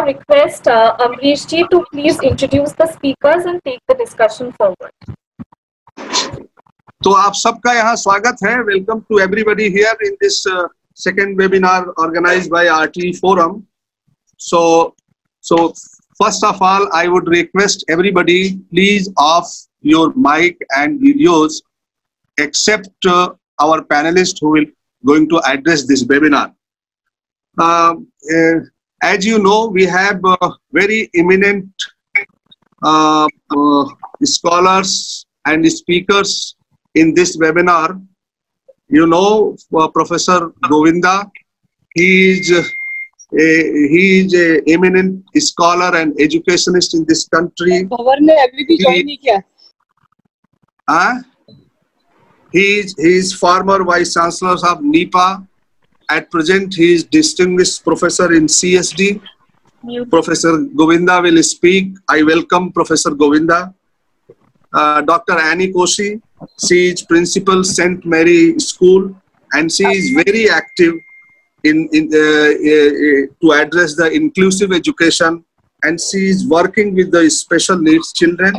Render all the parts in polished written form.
request Amrish ji to please introduce the speakers and take the discussion forward. तो आप सबका यहाँ स्वागत है. Welcome to everybody here in this second webinar organized by RTE Forum. So first of all, I would request everybody, please off your mic and videos, except our panelists who will going to address this webinar. As you know, we have very eminent scholars and speakers in this webinar. You know, Professor Govinda, he is a eminent scholar and educationist in this country. He is former Vice Chancellor of NIPA. At present, he is distinguished professor in CSD. Professor Govinda will speak. I welcome Professor Govinda. Dr. Annie Koshi, she is principal St. Mary School, and she is very active to address the inclusive education, and she is working with the special needs children.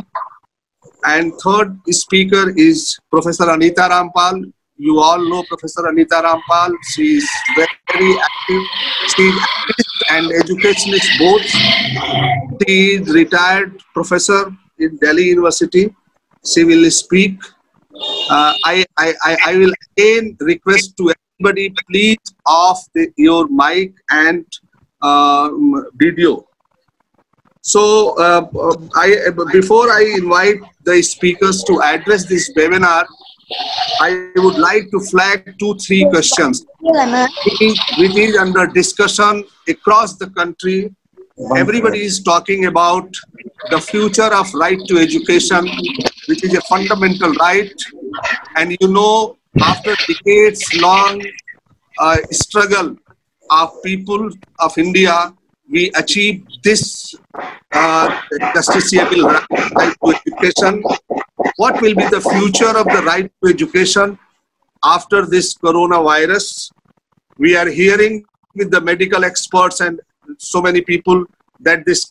And third speaker is Professor Anita Rampal. You all know Professor Anita Rampal. She is very active. She is activist and educationist both. She is retired professor in Delhi University. She will speak. I will again request to everybody, please off your mic and video. So before I invite the speakers to address this webinar, I would like to flag 2-3 questions which is under discussion across the country. Everybody is talking about the future of right to education, which is a fundamental right. And you know, after decades long struggle of people of India, we achieved this justiciable right to education. What will be the future of the right to education after this coronavirus? We are hearing with the medical experts and so many people that this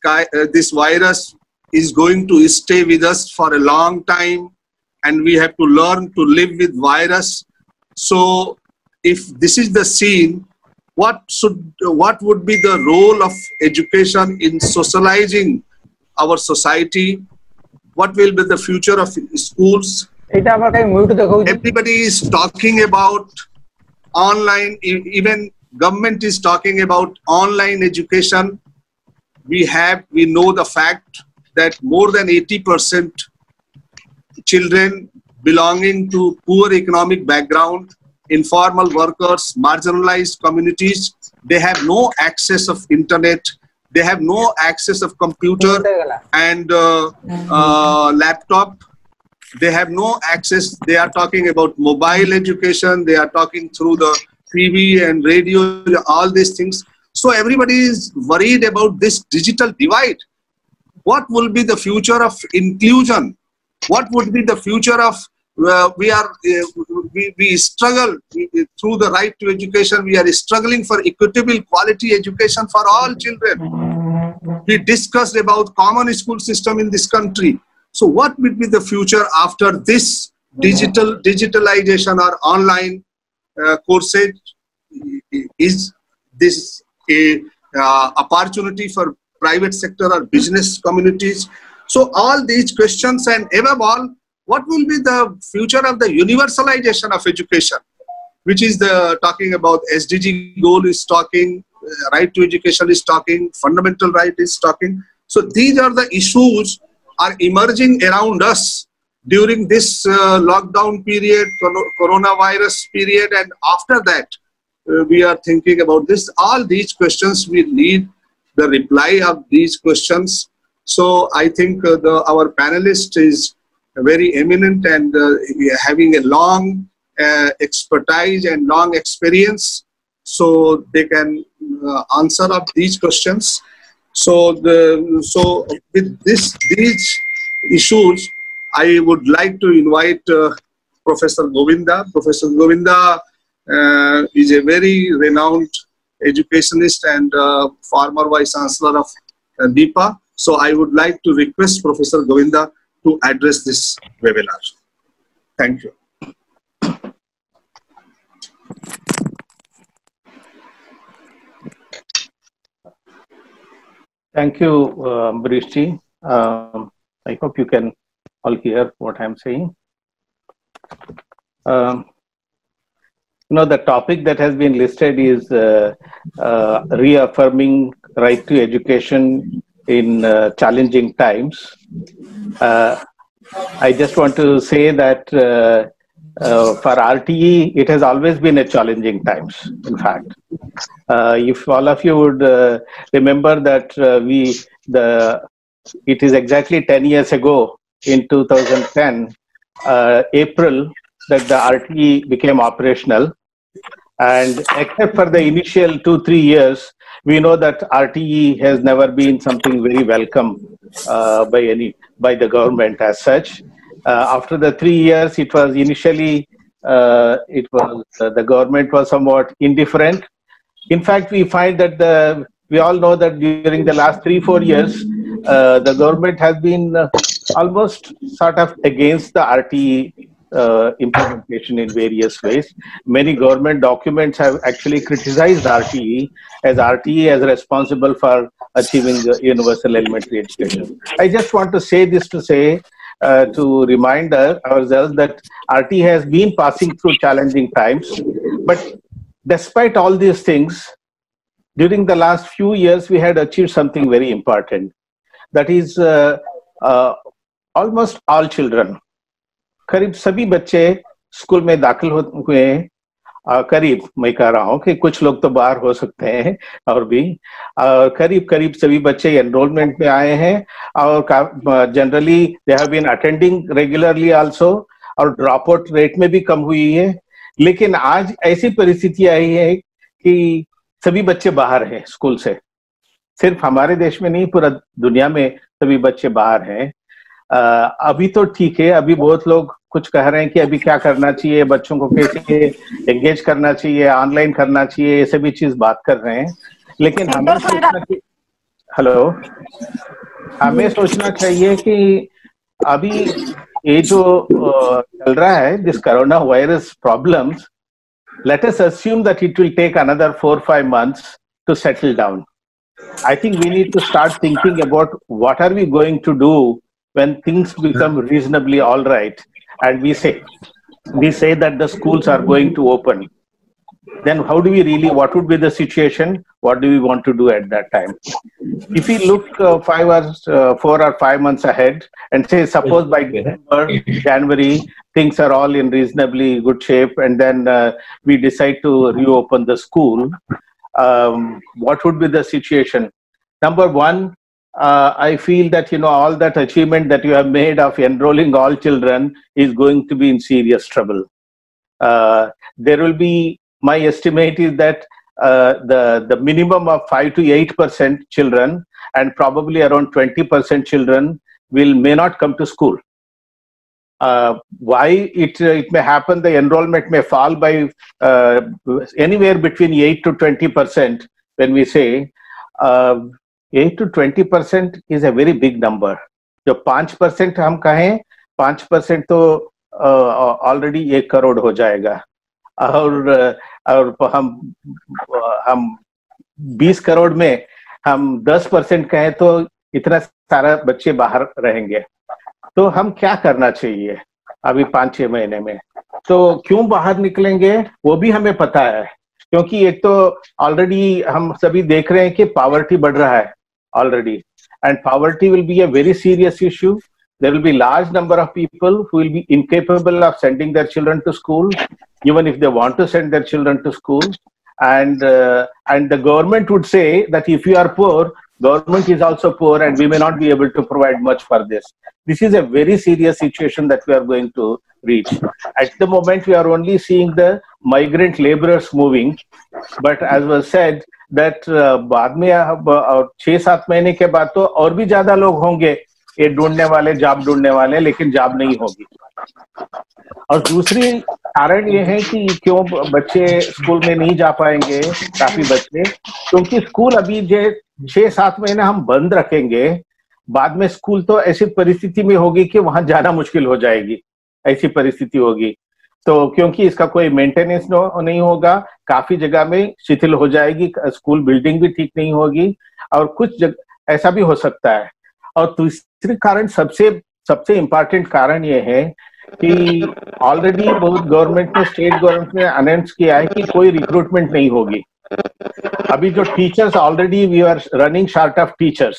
virus is going to stay with us for a long time, and we have to learn to live with virus. So if this is the scene, what would be the role of education in socializing our society? What will be the future of schools? Everybody is talking about online, even government is talking about online education. We know the fact that more than 80% children belonging to poor economic background, informal workers, marginalized communities, they have no access of internet, they have no access of computer and laptop. They have no access. They are talking about mobile education. They are talking through the TV and radio, all these things. So everybody is worried about this digital divide. What will be the future of inclusion? What would be the future of we struggle through the right to education. We are struggling for equitable quality education for all children. We discussed about common school system in this country. So what will be the future after this digitalization or online courses? Is this a opportunity for private sector or business communities? So all these questions, and above all, what will be the future of the universalization of education, which is the talking about SDG goal is talking, right to education is talking, fundamental right is talking. So these are the issues are emerging around us during this lockdown period, coronavirus period, and after that we are thinking about this. All these questions, we need the reply of these questions. So I think our panelist is very eminent and having a long expertise and long experience, so they can answer up these questions. So with these issues, I would like to invite Professor Govinda. Professor Govinda is a very renowned educationist and former Vice Chancellor of Deepa. So I would like to request Professor Govinda to address this webinar. Thank you. Thank you, Ambarishji. I hope you can all hear what I'm saying. The topic that has been listed is reaffirming right to education in challenging times. I just want to say that for RTE, it has always been a challenging times, in fact. If all of you would remember that it is exactly 10 years ago in 2010, April, that the RTE became operational. And except for the initial 2-3 years, we know that RTE has never been something very welcome by the government as such. After the 3 years, it was initially, the government was somewhat indifferent. In fact, we find that we all know that during the last 3-4 years, the government has been almost sort of against the RTE implementation in various ways. Many government documents have actually criticized RTE as responsible for achieving the universal elementary education. I just want to say this to remind ourselves that RTE has been passing through challenging times, but despite all these things, during the last few years, we had achieved something very important. That is almost all children. करीब सभी बच्चे school में दाखिल हुए हैं। करीब मैं कह रहा हूँ कि कुछ लोग तो बाहर हो सकते हैं और भी करीब सभी बच्चे एनरोलमेंट में आए हैं और generally they have been attending regularly also और ड्रॉप आउट रेट में भी कम हुई है। लेकिन आज ऐसी परिस्थिति आई है कि सभी बच्चे बाहर हैं स्कूल से। सिर्फ हमारे देश में नहीं, पूरा दुनिया में सभी बच्चे बाहर हैं। अभी तो ठीक है, अभी बहुत लोग कुछ कह रहे हैं कि अभी क्या करना चाहिए, बच्चों को कैसे एंगेज करना चाहिए, ऑनलाइन करना चाहिए, ये सभी चीज बात कर रहे हैं। लेकिन हमें सोचना चाहिए कि अभी ये जो चल रहा है, this corona virus problems, let us assume that it will take another 4-5 months to settle down. I think we need to start thinking about what are we going to do when things become reasonably all right, and we say that the schools are going to open. Then what would be the situation? What do we want to do at that time? If we look 4 or 5 months ahead and say, suppose by December, January, things are all in reasonably good shape, and then we decide to reopen the school, what would be the situation? Number one, I feel that, all that achievement that you have made of enrolling all children is going to be in serious trouble. There will be, my estimate is that the minimum of 5 to 8% children and probably around 20% children may not come to school. Why it may happen, the enrollment may fall by anywhere between 8 to 20%. When we say 8 to 20% is a very big number. जो 5% हम कहें, 5% तो already 1 crore हो जाएगा, और हम 20 करोड़ में हम 10% कहें तो इतना सारा बच्चे बाहर रहेंगे। तो हम क्या करना चाहिए अभी 5-6 महीने में? तो क्यों बाहर निकलेंगे वो भी हमें पता है, क्योंकि एक तो ऑलरेडी हम सभी देख रहे हैं कि पॉवर्टी बढ़ रहा है already, and poverty will be a very serious issue. There will be large number of people who will be incapable of sending their children to school, even if they want to send their children to school. And the government would say that if you are poor, government is also poor, and we may not be able to provide much for this. This is a very serious situation that we are going to reach. At the moment, we are only seeing the migrant laborers moving, but as was said, that बाद में 6-7 महीने के बाद तो और भी ज्यादा लोग होंगे ये ढूंढने वाले, जॉब ढूंढने वाले, लेकिन जॉब नहीं होगी। और दूसरी कारण ये है कि क्यों बच्चे स्कूल में नहीं जा पाएंगे, काफी बच्चे, क्योंकि स्कूल अभी जो 6-7 महीने हम बंद रखेंगे, बाद में स्कूल तो ऐसी परिस्थिति में होगी कि वहां जाना मुश्किल हो जाएगी, ऐसी परिस्थिति होगी। तो क्योंकि इसका कोई मेंटेनेंस नहीं होगा, काफी जगह में शिथिल हो जाएगी, स्कूल बिल्डिंग भी ठीक नहीं होगी, और कुछ ऐसा भी हो सकता है। और तीसरी कारण, सबसे इम्पोर्टेंट कारण ये है कि ऑलरेडी बहुत गवर्नमेंट ने, स्टेट गवर्नमेंट ने अनाउंस किया है कि कोई रिक्रूटमेंट नहीं होगी। अभी जो teachers, already we are running short of teachers,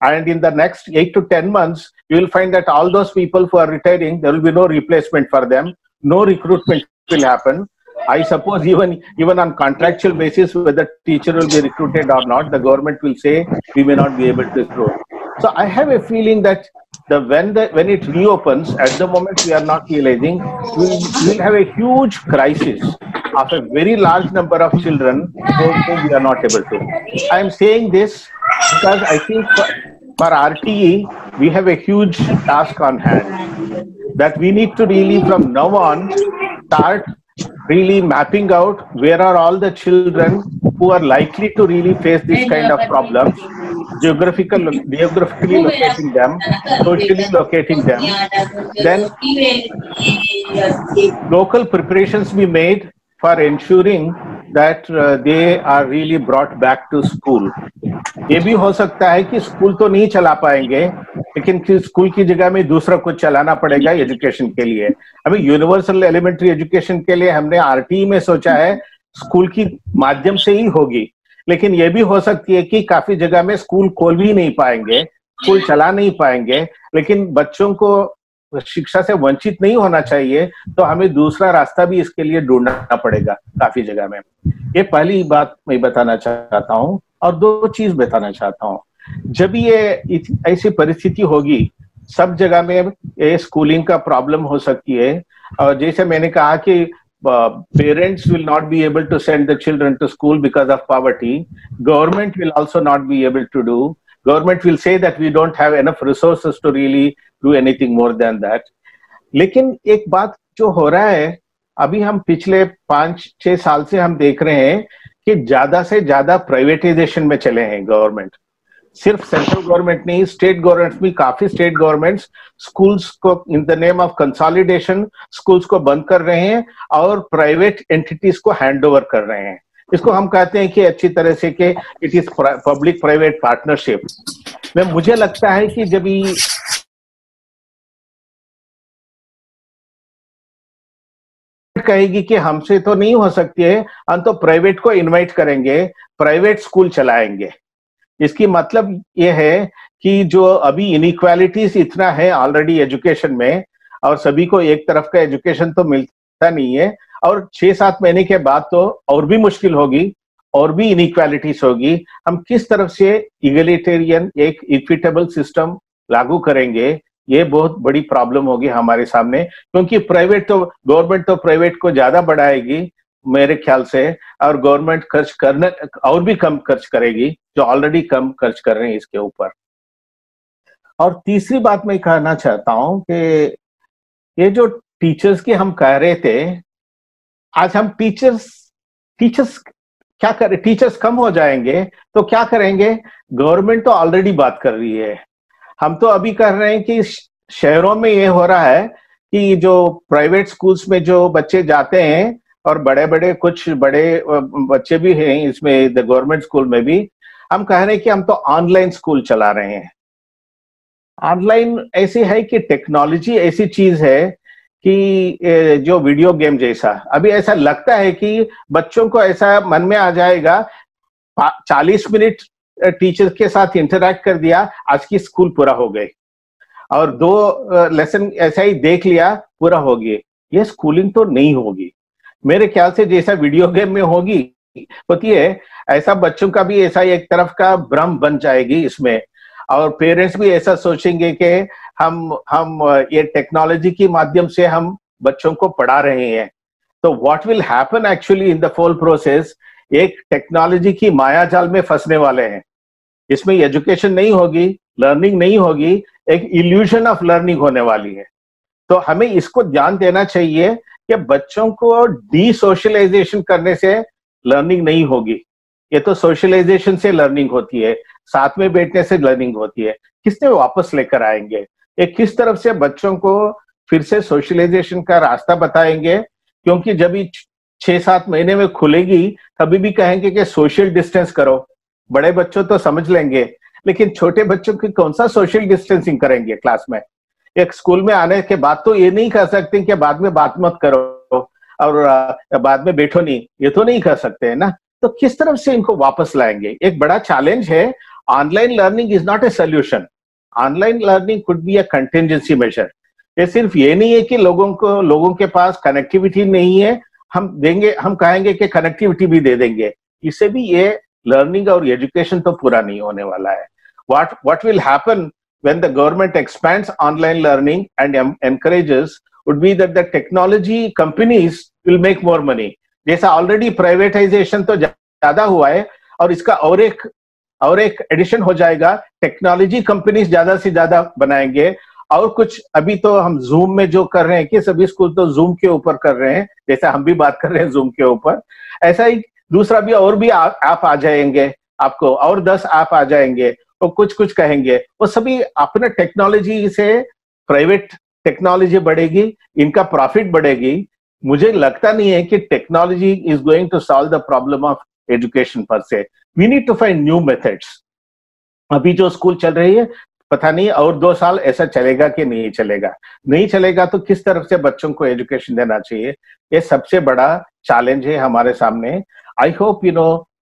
and in the next 8 to 10 months you will find that all those people who are retiring, there will be no replacement for them, no recruitment will happen. I suppose even on contractual basis, whether teacher will be recruited or not, the government will say we may not be able to recruit. So I have a feeling that when it reopens, at the moment we are not realizing, we will have a huge crisis of a very large number of children whom we are not able to. I am saying this because I think for RTE, we have a huge task on hand, that we need to really from now on start really mapping out where are all the children who are likely to really face this kind of problems, geographically locating them, socially locating them, then local preparations be made for ensuring that they are really brought back to school. ये भी हो सकता है कि school तो नहीं चला पाएंगे, लेकिन स्कूल की जगह में दूसरा कुछ चलाना पड़ेगा एजुकेशन के लिए। अभी यूनिवर्सल एलिमेंट्री एजुकेशन के लिए हमने आरटीई में सोचा है स्कूल की माध्यम से ही होगी, लेकिन ये भी हो सकती है कि काफी जगह में स्कूल खोल भी नहीं पाएंगे, स्कूल चला नहीं पाएंगे, लेकिन बच्चों को शिक्षा से वंचित नहीं होना चाहिए, तो हमें दूसरा रास्ता भी इसके लिए ढूंढना पड़ेगा काफी जगह में। ये पहली बात मैं बताना चाहता हूँ। और दो चीज बताना चाहता हूँ। जब ये ऐसी परिस्थिति होगी, सब जगह में ये स्कूलिंग का प्रॉब्लम हो सकती है, और जैसे मैंने कहा कि parents will not be able to send the children to school because of poverty. Government will also not be able to do. Government will say that we don't have enough resources to really do anything more than that. लेकिन एक बात जो हो रहा है, अभी हम पिछले 5-6 साल से हम देख रहे हैं कि ज्यादा से ज्यादा प्राइवेटाइजेशन में चले हैं गवर्नमेंट। सिर्फ सेंट्रल गवर्नमेंट नहीं, स्टेट गवर्नमेंट भी, काफी स्टेट गवर्नमेंट्स स्कूल्स को in the name of consolidation schools को बंद कर रहे हैं और प्राइवेट एंटिटीज को हैंड ओवर कर रहे हैं। इसको हम कहते हैं कि अच्छी तरह से कि it is public private partnership में। मुझे लगता है कि जब ये कहेगी कि हमसे तो नहीं हो सकती है, हम तो प्राइवेट को इनवाइट करेंगे, प्राइवेट स्कूल चलाएंगे। इसकी मतलब ये है कि जो अभी इनइक्वालिटीज इतना है ऑलरेडी एजुकेशन में, और सभी को एक तरफ का एजुकेशन तो मिलता नहीं है, और 6-7 महीने के बाद तो और भी मुश्किल होगी, और भी इनइक्वालिटीज होगी। हम किस तरफ से इगलिटेरियन एक इक्विटेबल सिस्टम लागू करेंगे, ये बहुत बड़ी प्रॉब्लम होगी हमारे सामने, क्योंकि गवर्नमेंट तो प्राइवेट को ज्यादा बढ़ाएगी मेरे ख्याल से, और गवर्नमेंट खर्च करना और भी कम खर्च करेगी, जो ऑलरेडी कम खर्च कर रहे हैं इसके ऊपर। और तीसरी बात मैं कहना चाहता हूं कि ये जो टीचर्स की हम कह रहे थे, आज हम टीचर्स क्या करें, टीचर्स कम हो जाएंगे तो क्या करेंगे? गवर्नमेंट तो ऑलरेडी बात कर रही है, हम तो अभी कर रहे हैं कि शहरों में ये हो रहा है कि जो प्राइवेट स्कूल्स में जो बच्चे जाते हैं, और कुछ बड़े बच्चे भी हैं इसमें द गवर्नमेंट स्कूल में भी, हम कह रहे हैं कि हम तो ऑनलाइन स्कूल चला रहे हैं। ऑनलाइन ऐसी है कि टेक्नोलॉजी ऐसी चीज है कि जो वीडियो गेम जैसा, अभी ऐसा लगता है कि बच्चों को ऐसा मन में आ जाएगा, 40 मिनट टीचर के साथ इंटरैक्ट कर दिया, आज की स्कूल पूरा हो गई, और 2 लेसन ऐसा ही देख लिया, पूरा हो गया। ये स्कूलिंग तो नहीं होगी मेरे ख्याल से, जैसा वीडियो गेम में होती है, ऐसा बच्चों का भी ऐसा एक तरफ का भ्रम बन जाएगी इसमें, और पेरेंट्स भी ऐसा सोचेंगे कि हम ये टेक्नोलॉजी के माध्यम से हम बच्चों को पढ़ा रहे हैं। तो what will happen actually in the whole process, एक टेक्नोलॉजी की माया जाल में फंसने वाले हैं। इसमें एजुकेशन नहीं होगी, लर्निंग नहीं होगी, एक इल्यूजन ऑफ लर्निंग होने वाली है। तो हमें इसको ध्यान देना चाहिए कि बच्चों को डीसोशलाइजेशन करने से लर्निंग नहीं होगी। ये तो सोशलाइजेशन से लर्निंग होती है, साथ में बैठने से लर्निंग होती है। किसने वापस लेकर आएंगे? एक किस तरफ से बच्चों को फिर से सोशलाइजेशन का रास्ता बताएंगे? क्योंकि जब ये 6-7 महीने में खुलेगी तभी भी कहेंगे कि सोशल डिस्टेंस करो। बड़े बच्चों तो समझ लेंगे, लेकिन छोटे बच्चों की कौन सा सोशल डिस्टेंसिंग करेंगे क्लास में? एक स्कूल में आने के बाद तो ये नहीं कह सकते कि बाद में बात मत करो और बाद में बैठो नहीं, ये तो नहीं कह सकते है ना। तो किस तरफ से इनको वापस लाएंगे? एक बड़ा चैलेंज है। Online learning is not a solution. Online learning could be a contingency measure. ये सिर्फ ये नहीं है कि लोगों के पास कनेक्टिविटी नहीं है, हम कहेंगे कि कनेक्टिविटी भी दे देंगे, इससे भी ये लर्निंग और एजुकेशन तो पूरा नहीं होने वाला है। What will happen when the government expands online learning and encourages would be that the technology companies will make more money. जैसा ऑलरेडी प्राइवेटाइजेशन तो ज्यादा हुआ है और इसका और एक एडिशन हो जाएगा, टेक्नोलॉजी कंपनीज ज्यादा से ज्यादा बनाएंगे। और कुछ अभी तो हम जूम में जो कर रहे हैं कि सभी स्कूल तो जूम के ऊपर कर रहे हैं, जैसा हम भी बात कर रहे हैं जूम के ऊपर, ऐसा ही दूसरा भी और भी ऐप आ जाएंगे आपको, और 10 ऐप आ जाएंगे, तो कुछ कहेंगे। वो सभी अपने टेक्नोलॉजी से, प्राइवेट टेक्नोलॉजी बढ़ेगी, इनका प्रॉफिट बढ़ेगी। मुझे लगता नहीं है कि technology is going to solve the problem of education per se. We need to find new methods. अभी जो स्कूल चल रही है, पता नहीं और 2 साल ऐसा चलेगा कि नहीं चलेगा। नहीं चलेगा तो किस तरफ से बच्चों को एजुकेशन देना चाहिए, ये सबसे बड़ा चैलेंज है हमारे सामने। I hope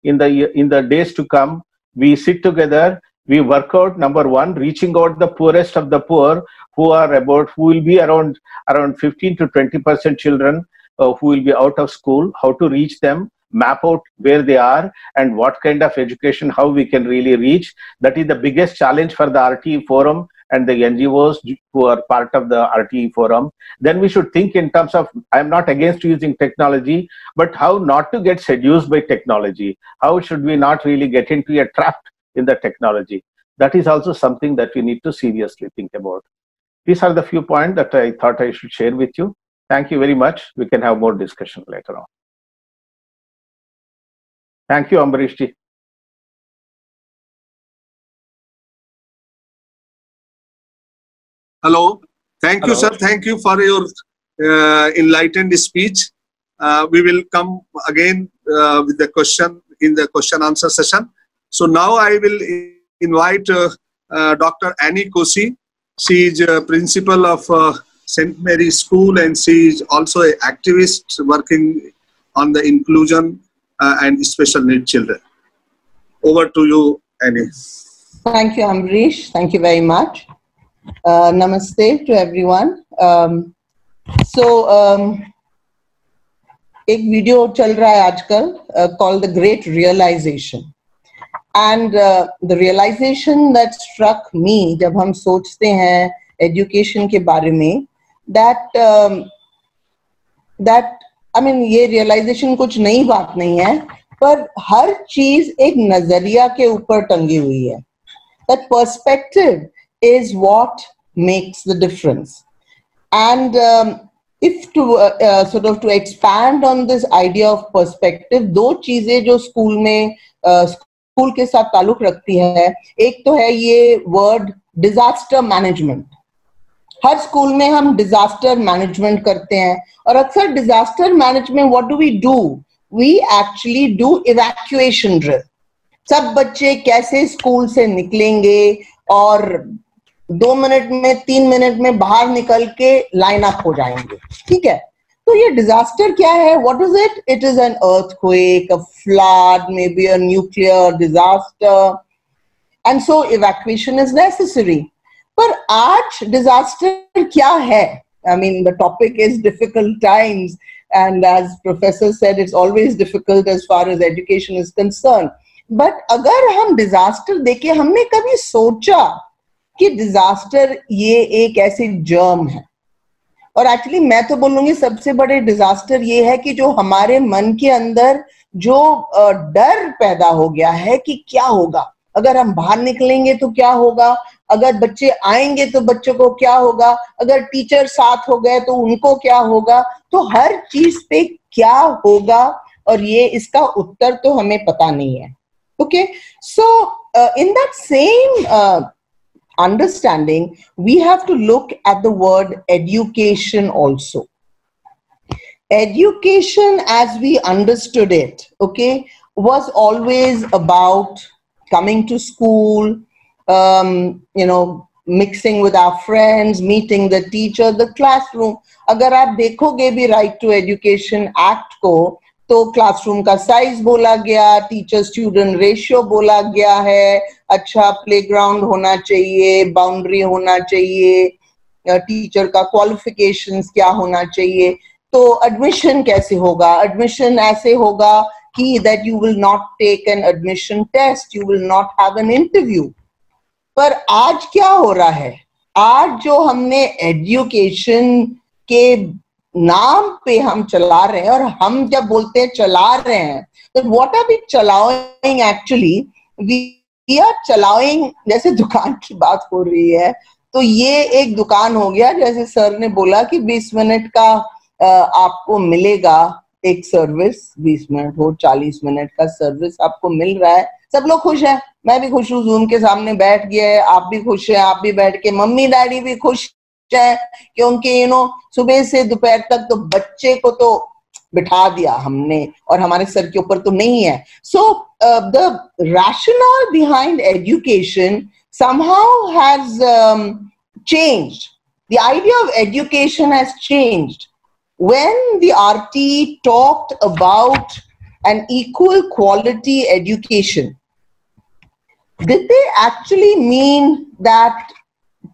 in the days to come we sit together, we work out, number one, reaching out the poorest of the poor, who will be around 15 to 20% children who will be out of school, how to reach them, map out where they are and what kind of education, how we can really reach. That is the biggest challenge for the RTE forum and the NGOs who are part of the RTE forum. Then we should think in terms of, I'm not against using technology, but how not to get seduced by technology. How should we not really get into a trap in the technology? That is also something that we need to seriously think about. These are the few points that I thought I should share with you. Thank you very much. We can have more discussion later on. Thank you, Ambarish ji. Hello. Thank you, sir. Thank you for your enlightened speech. We will come again with the question in the question answer session. So now I will invite Dr. Annie Kosi. She is principal of St. Mary's School and she is also an activist working on the inclusion and special needs children. Over to you, Annie. Thank you, Ambarish. Thank you very much. Namaste to everyone. एक video चल रहा है आजकल called The Great Realization. And the realization that struck me जब हम सोचते हैं education के बारे में, that I mean ये realization कुछ नई बात नहीं है, पर हर चीज एक नजरिया के ऊपर टंगी हुई है. That perspective is what makes the difference. And if to sort of to expand on this idea of perspective, दो चीजें जो स्कूल में स्कूल के साथ ताल्लुक रखती है, एक तो है ये वर्ड डिजास्टर मैनेजमेंट. हर स्कूल में हम डिजास्टर मैनेजमेंट करते हैं और अक्सर disaster management what do we do? We actually do evacuation drill. सब बच्चे कैसे स्कूल से निकलेंगे और 2 मिनट में 3 मिनट में बाहर निकल के लाइन अप हो जाएंगे. ठीक है, तो ये डिजास्टर क्या है? What is it? It is an earthquake, a flood, may be a nuclear disaster, and so evacuation is necessary. पर आज डिजास्टर क्या है? I mean the topic is difficult times and as professor said, it's always difficult as far as education is concerned. But अगर हम disaster देखें, हमने कभी सोचा कि डिजास्टर ये एक ऐसी जर्म है? और एक्चुअली मैं तो बोलूंगी सबसे बड़े डिजास्टर ये है कि जो हमारे मन के अंदर जो डर पैदा हो गया है कि क्या होगा, अगर हम बाहर निकलेंगे तो क्या होगा, अगर बच्चे आएंगे तो बच्चों को क्या होगा, अगर टीचर साथ हो गए तो उनको क्या होगा, तो हर चीज पे क्या होगा, और ये इसका उत्तर तो हमें पता नहीं है. Okay, so in that same understanding, we have to look at the word education also. Education as we understood it, okay, was always about coming to school, mixing with our friends, meeting the teacher, the classroom. अगर आप देखोगे भी Right to Education Act को, तो classroom का size बोला गया, teacher student ratio बोला गया है, अच्छा प्लेग्राउंड होना चाहिए, बाउंड्री होना चाहिए, टीचर का क्वालिफिकेशंस क्या होना चाहिए. तो एडमिशन कैसे होगा, एडमिशन ऐसे होगा कि that you will not take an admission test, you will not have an interview. पर आज क्या हो रहा है, आज जो हमने एजुकेशन के नाम पे हम चला रहे हैं, और हम जब बोलते हैं चला रहे हैं, तो व्हाट आर वी चलाइंग एक्चुअली, वी आर चलाइंग, जैसे दुकान की बात हो रही है, तो ये एक दुकान हो गया, जैसे सर ने बोला कि 20 मिनट का आपको मिलेगा एक सर्विस, 20 मिनट हो 40 मिनट का सर्विस आपको मिल रहा है, सब लोग खुश हैं, मैं भी खुश हूँ, जूम के सामने बैठ गए, आप भी खुश हैं, आप भी बैठ के, मम्मी डैडी भी खुश है, क्योंकि सुबह से दोपहर तक तो बच्चे को तो बिठा दिया हमने और हमारे सर के ऊपर तो नहीं है. So the rationale behind education somehow has changed. The idea of education has changed. When the RT talked about an equal quality education, did they actually mean that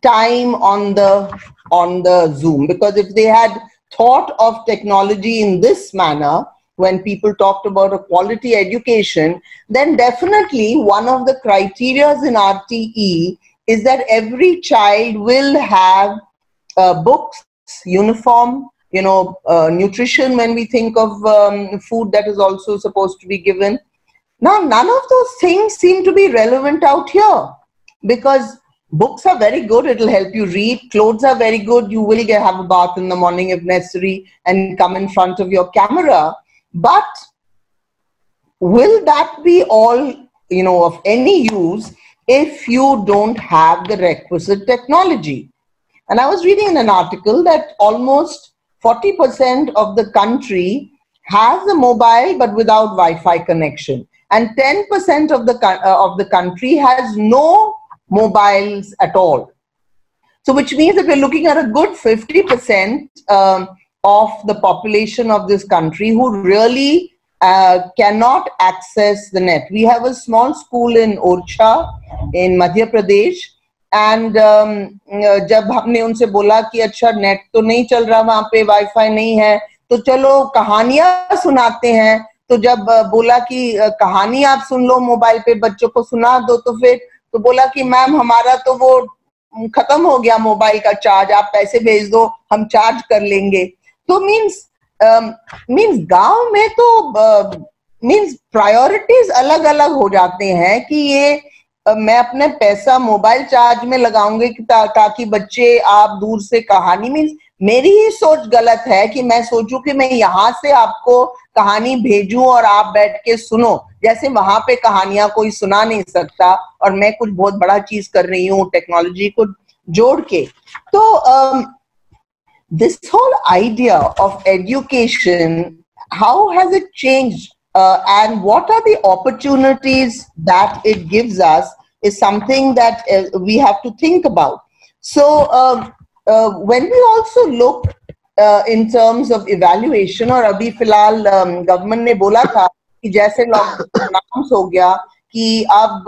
time on the Zoom? Because if they had thought of technology in this manner, when people talked about a quality education, then definitely one of the criteria in RTE is that every child will have books, uniform, nutrition, when we think of food that is also supposed to be given. Now, none of those things seem to be relevant out here, because books are very good, it'll help you read. Clothes are very good, you will have a bath in the morning if necessary and come in front of your camera. But will that be all, of any use if you don't have the requisite technology? And I was reading in an article that almost 40% of the country has a mobile but without Wi-Fi connection, and 10% of the country has no mobiles at all. So which means that we're looking at a good 50% of the population of this country who really cannot access the net. We have a small school in Orcha in Madhya Pradesh, and जब हमने उनसे बोला कि अच्छा net तो नहीं चल रहा वहाँ पे, वाईफाई नहीं है, तो चलो कहानियां सुनाते हैं. तो जब बोला कि कहानी आप सुन लो मोबाइल पे, बच्चों को सुना दो, तो फिर तो बोला कि मैम हमारा तो वो खत्म हो गया मोबाइल का चार्ज, आप पैसे भेज दो हम चार्ज कर लेंगे. तो मीन्स गांव में तो मीन्स प्रायोरिटीज अलग अलग हो जाते हैं कि ये मैं अपने पैसा मोबाइल चार्ज में लगाऊंगी ताकि बच्चे आप दूर से कहानी, मीन्स मेरी ही सोच गलत है कि मैं सोचूं कि मैं यहाँ से आपको कहानी भेजूं और आप बैठ के सुनो, जैसे वहां पे कहानियां कोई सुना नहीं सकता और मैं कुछ बहुत बड़ा चीज कर रही हूँ टेक्नोलॉजी को जोड़ के. तो this whole idea of education, how has it changed, and what are the opportunities that it gives us is something that we have to think about. So when we also look in terms of evaluation, और अभी फिलहाल government ने बोला था कि जैसे lockdown announce हो गया कि अब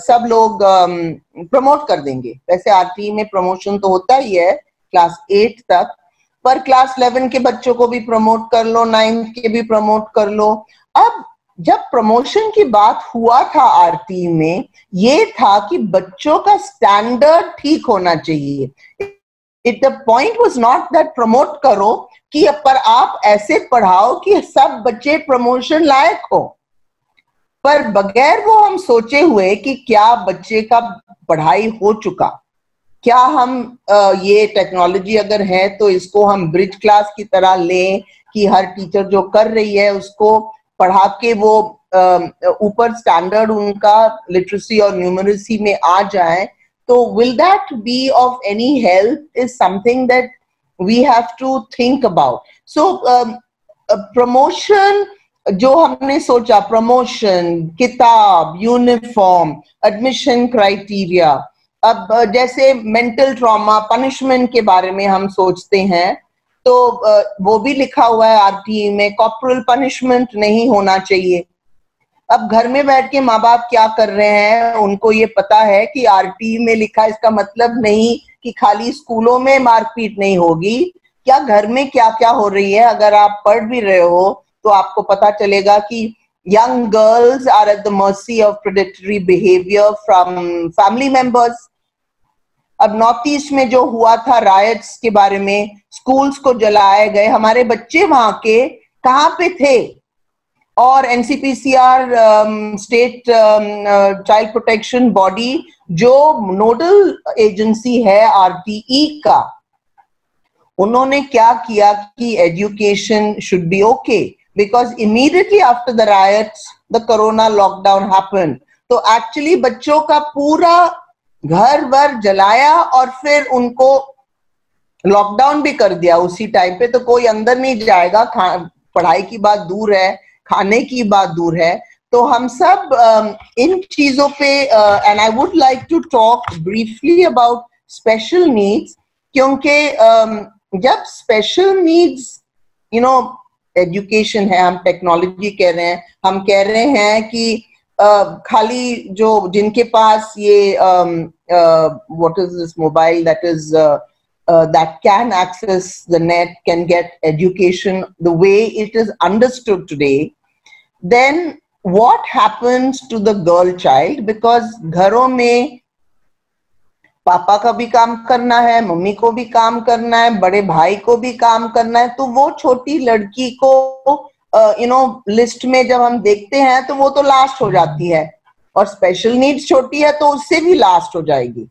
सब लोग प्रमोट कर देंगे. वैसे आरटी में प्रमोशन तो होता ही है क्लास 8 तक, पर क्लास 11 के बच्चों को भी प्रमोट कर लो, 9th के भी प्रमोट कर लो. अब जब प्रमोशन की बात हुआ था आरटी में, ये था कि बच्चों का स्टैंडर्ड ठीक होना चाहिए. The point was not that promote करो कि पर आप ऐसे पढ़ाओ कि सब बच्चे प्रमोशन लायक हो. पर बगैर वो हम सोचे हुए कि क्या बच्चे का पढ़ाई हो चुका, क्या हम ये टेक्नोलॉजी अगर है तो इसको हम ब्रिज क्लास की तरह लें कि हर टीचर जो कर रही है उसको पढ़ा के वो ऊपर स्टैंडर्ड उनका लिटरेसी और न्यूमरेसी में आ जाए, तो will that be of any help is something that we have to think about. So promotion जो हमने सोचा, प्रमोशन, किताब, यूनिफॉर्म, एडमिशन क्राइटेरिया, अब जैसे मेंटल ट्रॉमा, पनिशमेंट के बारे में हम सोचते हैं तो वो भी लिखा हुआ है आरटीई में, कॉर्पोरल पनिशमेंट नहीं होना चाहिए। अब घर में बैठ के माँ बाप क्या कर रहे हैं, उनको ये पता है कि आरटीई में लिखा, इसका मतलब नहीं कि खाली स्कूलों में मारपीट नहीं होगी, क्या घर में क्या क्या हो रही है। अगर आप पढ़ भी रहे हो तो आपको पता चलेगा कि young girls are at the mercy of predatory behavior from family members. अब नॉर्थ ईस्ट में जो हुआ था रायट्स के बारे में, स्कूल्स को जलाए गए, हमारे बच्चे वहां के कहाँ पे थे, और NCPCR state child protection body जो नोडल एजेंसी है आरटीई का, उन्होंने क्या किया कि education should be okay, because immediately after the riots the corona lockdown happened. तो एक्चुअली बच्चों का पूरा घर वर जलाया और फिर उनको लॉकडाउन भी कर दिया उसी टाइम पे, तो कोई अंदर नहीं जाएगा, पढ़ाई की बात दूर है, खाने की बात दूर है। तो हम सब इन चीजों पे, and I would like to talk briefly about special needs, क्योंकि जब स्पेशल नीड्स एजुकेशन है, हम टेक्नोलॉजी कह रहे हैं, हम कह रहे हैं कि खाली जो जिनके पास ये what is this mobile that is that can access the net can get education the way it is understood today, then what happens to the girl child? Because घरों में पापा का भी काम करना है, मम्मी को भी काम करना है, बड़े भाई को भी काम करना है, तो वो छोटी लड़की को लिस्ट में जब हम देखते हैं तो वो तो लास्ट हो जाती है, और स्पेशल नीड्स छोटी है तो उससे भी लास्ट हो जाएगी।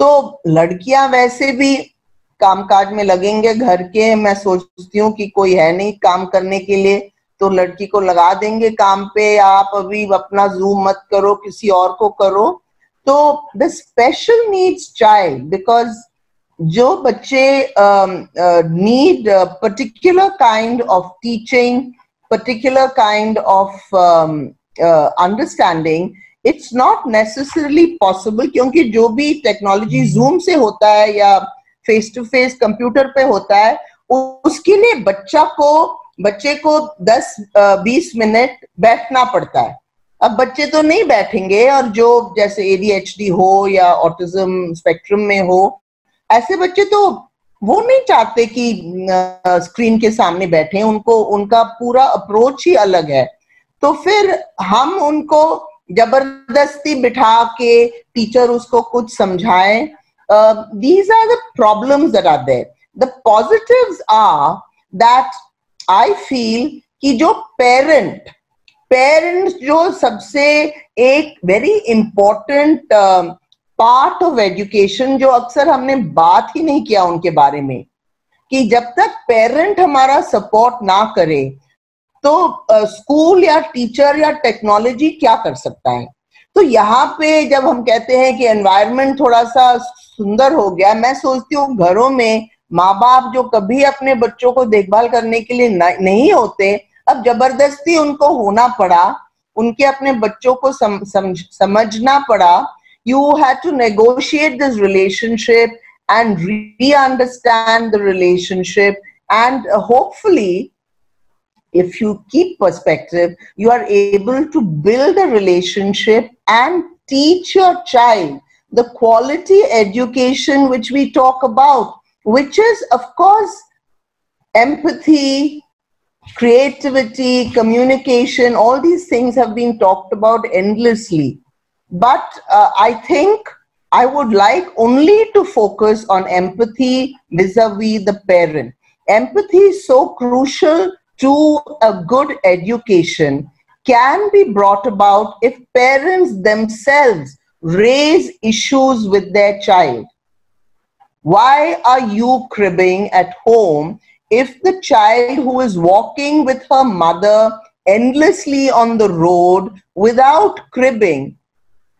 तो लड़कियां वैसे भी कामकाज में लगेंगे घर के, मैं सोचती हूँ कि कोई है नहीं काम करने के लिए, तो लड़की को लगा देंगे काम पे, आप अभी अपना जूम मत करो, किसी और को करो। तो the special needs child, because जो बच्चे need particular kind of teaching, particular kind of understanding, it's not necessarily possible, क्योंकि जो भी टेक्नोलॉजी जूम से होता है या फेस टू फेस कंप्यूटर पे होता है, उसके लिए बच्चे को 10-20 मिनट बैठना पड़ता है। अब बच्चे तो नहीं बैठेंगे, और जो जैसे ADHD हो या ऑटिज्म स्पेक्ट्रम में हो, ऐसे बच्चे तो वो नहीं चाहते कि स्क्रीन के सामने बैठे, उनका पूरा अप्रोच ही अलग है। तो फिर हम उनको जबरदस्ती बिठा के टीचर उसको कुछ समझाए, these are the problems that are there. The positives are that I feel कि जो पेरेंट्स जो सबसे एक very important part of education, जो अक्सर हमने बात ही नहीं किया उनके बारे में, कि जब तक पेरेंट हमारा सपोर्ट ना करे तो स्कूल या टीचर या टेक्नोलॉजी क्या कर सकता है। तो यहाँ पे जब हम कहते हैं कि एनवायरनमेंट थोड़ा सा सुंदर हो गया, मैं सोचती हूँ घरों में माँ बाप जो कभी अपने बच्चों को देखभाल करने के लिए नहीं होते, अब जबरदस्ती उनको होना पड़ा, उनके अपने बच्चों को समझना पड़ा। You had to negotiate this relationship and re-understand the relationship, and hopefully if you keep perspective, you are able to build a relationship and teach your child the quality education which we talk about, which is, of course, empathy, creativity, communication. All these things have been talked about endlessly. But I think I would like only to focus on empathy vis-a-vis the parent. Empathy is so crucial to a good education can be brought about if parents themselves raise issues with their child. Why are you cribbing at home if the child who is walking with her mother endlessly on the road without cribbing,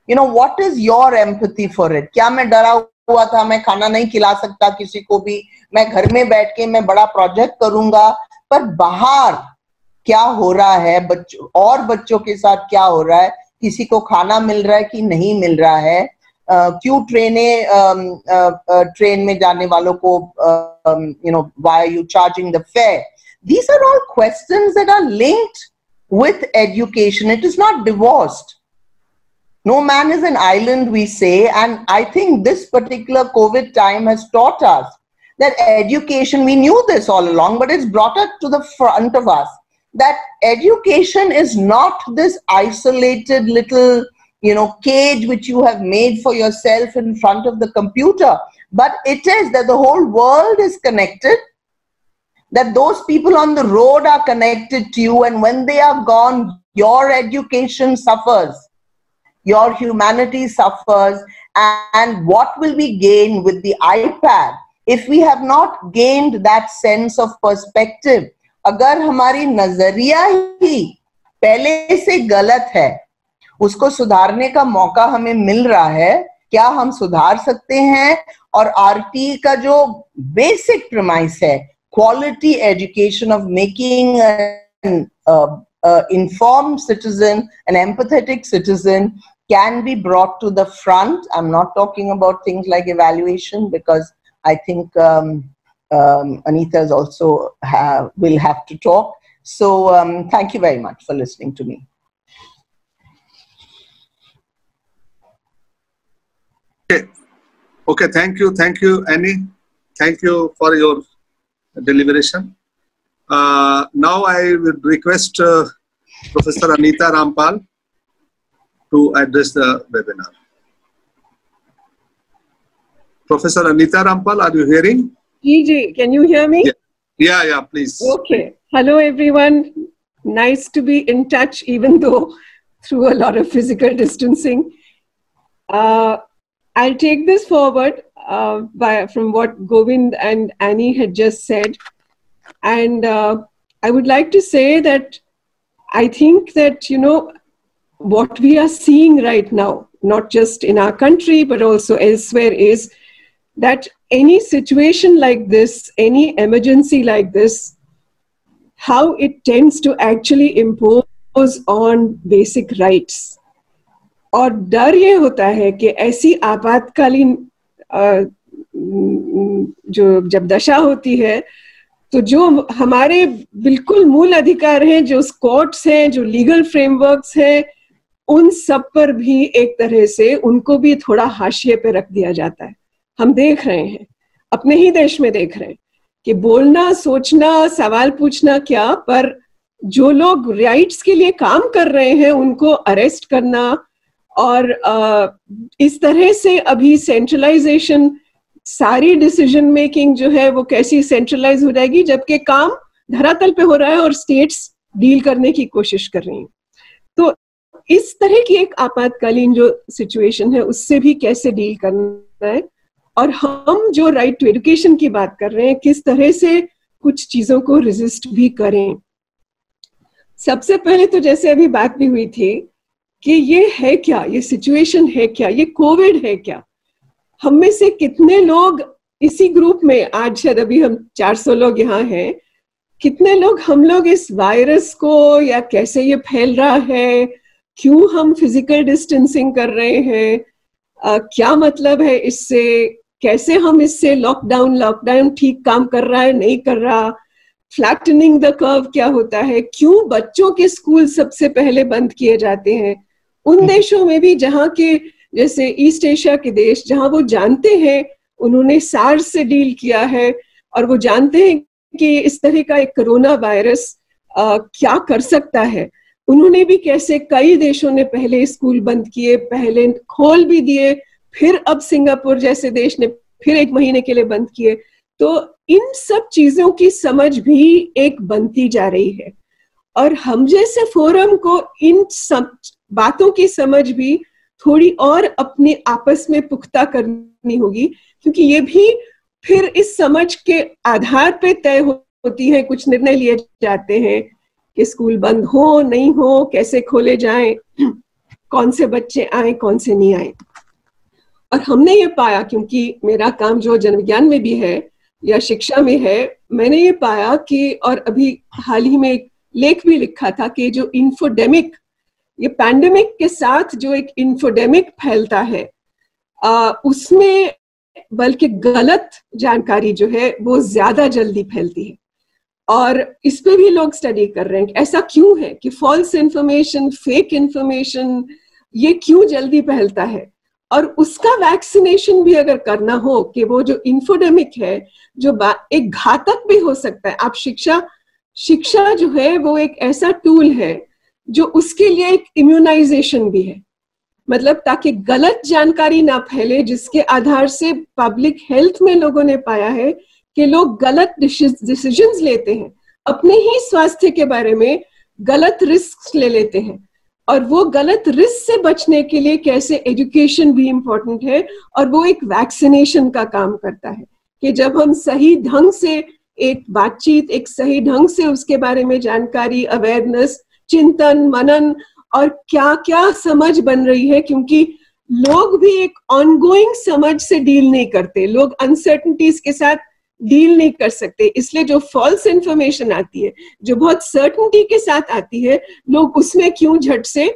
you know, what is your empathy for it? क्या मैं डरा हुआ था, मैं खाना नहीं खिला सकता किसी को भी, मैं घर में बैठ के मैं बड़ा प्रोजेक्ट करूंगा, पर बाहर क्या हो रहा है, बच्चों और बच्चों के साथ क्या हो रहा है, किसी को खाना मिल रहा है कि नहीं मिल रहा है, क्यों ट्रेन में जाने वालों को you know, why are you charging the fare? These are all questions that are linked with education. It is not divorced. No man is an island, we say, and I think this particular COVID time has taught us that education, we knew this all along, but it's brought it to the front of us, that education is not this isolated little, you know, cage which you have made for yourself in front of the computer, but it is that the whole world is connected, that those people on the road are connected to you, and when they are gone, your education suffers, your humanity suffers, and what will we gain with the iPad if we have not gained that sense of perspective? अगर हमारी नजरिया ही पहले से गलत है, उसको सुधारने का मौका हमें मिल रहा है, क्या हम सुधार सकते हैं? और आरटी का जो बेसिक प्रीमाइस है, quality education of making an informed citizen, an empathetic citizen, can be brought to the front. I'm not talking about things like evaluation, because I think Anita is also will have to talk. So thank you very much for listening to me. Okay, thank you, Annie. Thank you for your deliberation. Now I would request Professor Anita Rampal to address the webinar. Professor Anita Rampal, are you hearing? Ji, can you hear me? Yeah, please. Okay. Hello, everyone. Nice to be in touch, even though through a lot of physical distancing. I'll take this forward from what Govind and Annie had just said. And I would like to say that I think that, you know, what we are seeing right now, not just in our country, but also elsewhere, is that any situation like this, any emergency like this, how it tends to actually impose on basic rights. और डर ये होता है कि ऐसी आपातकालीन जो जब दशा होती है, तो जो हमारे बिल्कुल मूल अधिकार हैं, जो कोर्ट्स हैं, जो लीगल फ्रेमवर्क्स हैं, उन सब पर भी एक तरह से उनको भी थोड़ा हाशिए पे रख दिया जाता है. हम देख रहे हैं, अपने ही देश में देख रहे हैं कि बोलना, सोचना, सवाल पूछना क्या, पर जो लोग राइट्स के लिए काम कर रहे हैं उनको अरेस्ट करना, और इस तरह से अभी सेंट्रलाइजेशन, सारी डिसीजन मेकिंग जो है वो कैसी सेंट्रलाइज हो जाएगी, जबकि काम धरातल पे हो रहा है और स्टेट्स डील करने की कोशिश कर रही हैं. तो इस तरह की एक आपातकालीन जो सिचुएशन है उससे भी कैसे डील करना है, और हम जो राइट टू एजुकेशन की बात कर रहे हैं, किस तरह से कुछ चीजों को रेजिस्ट भी करें. सबसे पहले तो जैसे अभी बात भी हुई थी कि ये है क्या, ये सिचुएशन है क्या, ये कोविड है क्या. हम में से कितने लोग इसी ग्रुप में, आज शायद अभी हम 400 लोग यहाँ हैं, कितने लोग हम लोग इस वायरस को, या कैसे ये फैल रहा है, क्यों हम फिजिकल डिस्टेंसिंग कर रहे हैं, क्या मतलब है इससे, कैसे हम इससे लॉकडाउन ठीक काम कर रहा है, नहीं कर रहा, फ्लैटनिंग द कर्व क्या होता है, क्यों बच्चों के स्कूल सबसे पहले बंद किए जाते हैं उन देशों में भी जहाँ के, जैसे ईस्ट एशिया के देश, जहाँ वो जानते हैं, उन्होंने सार्स से डील किया है और वो जानते हैं कि इस तरह का एक कोरोना वायरस क्या कर सकता है. उन्होंने भी कैसे कई देशों ने पहले स्कूल बंद किए, पहले खोल भी दिए, फिर अब सिंगापुर जैसे देश ने फिर 1 महीने के लिए बंद किए. तो इन सब चीजों की समझ भी एक बनती जा रही है. और हम जैसे फोरम को इन सब बातों की समझ भी थोड़ी और अपने आपस में पुख्ता करनी होगी, क्योंकि ये भी फिर इस समझ के आधार पे तय होती है, कुछ निर्णय लिए जाते हैं कि स्कूल बंद हो नहीं हो, कैसे खोले जाएं, कौन से बच्चे आए कौन से नहीं आए। और हमने ये पाया, क्योंकि मेरा काम जो जनविज्ञान में भी है या शिक्षा में है, मैंने ये पाया कि, और अभी हाल ही में एक लेख भी लिखा था कि जो इंफोडेमिक, ये पैंडेमिक के साथ जो एक इंफोडेमिक फैलता है, उसमें बल्कि गलत जानकारी जो है वो ज्यादा जल्दी फैलती है। और इस पे भी लोग स्टडी कर रहे हैं कि ऐसा क्यों है कि फॉल्स इंफॉर्मेशन, फेक इंफॉर्मेशन ये क्यों जल्दी फैलता है। और उसका वैक्सीनेशन भी अगर करना हो कि वो जो इंफोडेमिक है जो एक घातक भी हो सकता है। आप शिक्षा जो है वो एक ऐसा टूल है जो उसके लिए एक इम्यूनाइजेशन भी है, मतलब ताकि गलत जानकारी ना फैले, जिसके आधार से पब्लिक हेल्थ में लोगों ने पाया है कि लोग गलत डिसीजंस लेते हैं, अपने ही स्वास्थ्य के बारे में गलत रिस्क ले लेते हैं। और वो गलत रिस्क से बचने के लिए कैसे एजुकेशन भी इम्पोर्टेंट है, और वो एक वैक्सीनेशन का काम करता है कि जब हम सही ढंग से एक बातचीत, एक सही ढंग से उसके बारे में जानकारी, अवेयरनेस, चिंतन मनन और क्या क्या समझ बन रही है, क्योंकि लोग भी एक ऑनगोइंग समझ से डील नहीं करते, लोग अनसर्टनिटीज के साथ डील नहीं कर सकते, इसलिए जो फॉल्स इंफॉर्मेशन आती है, जो बहुत सर्टनिटी के साथ आती है, लोग उसमें क्यों झट से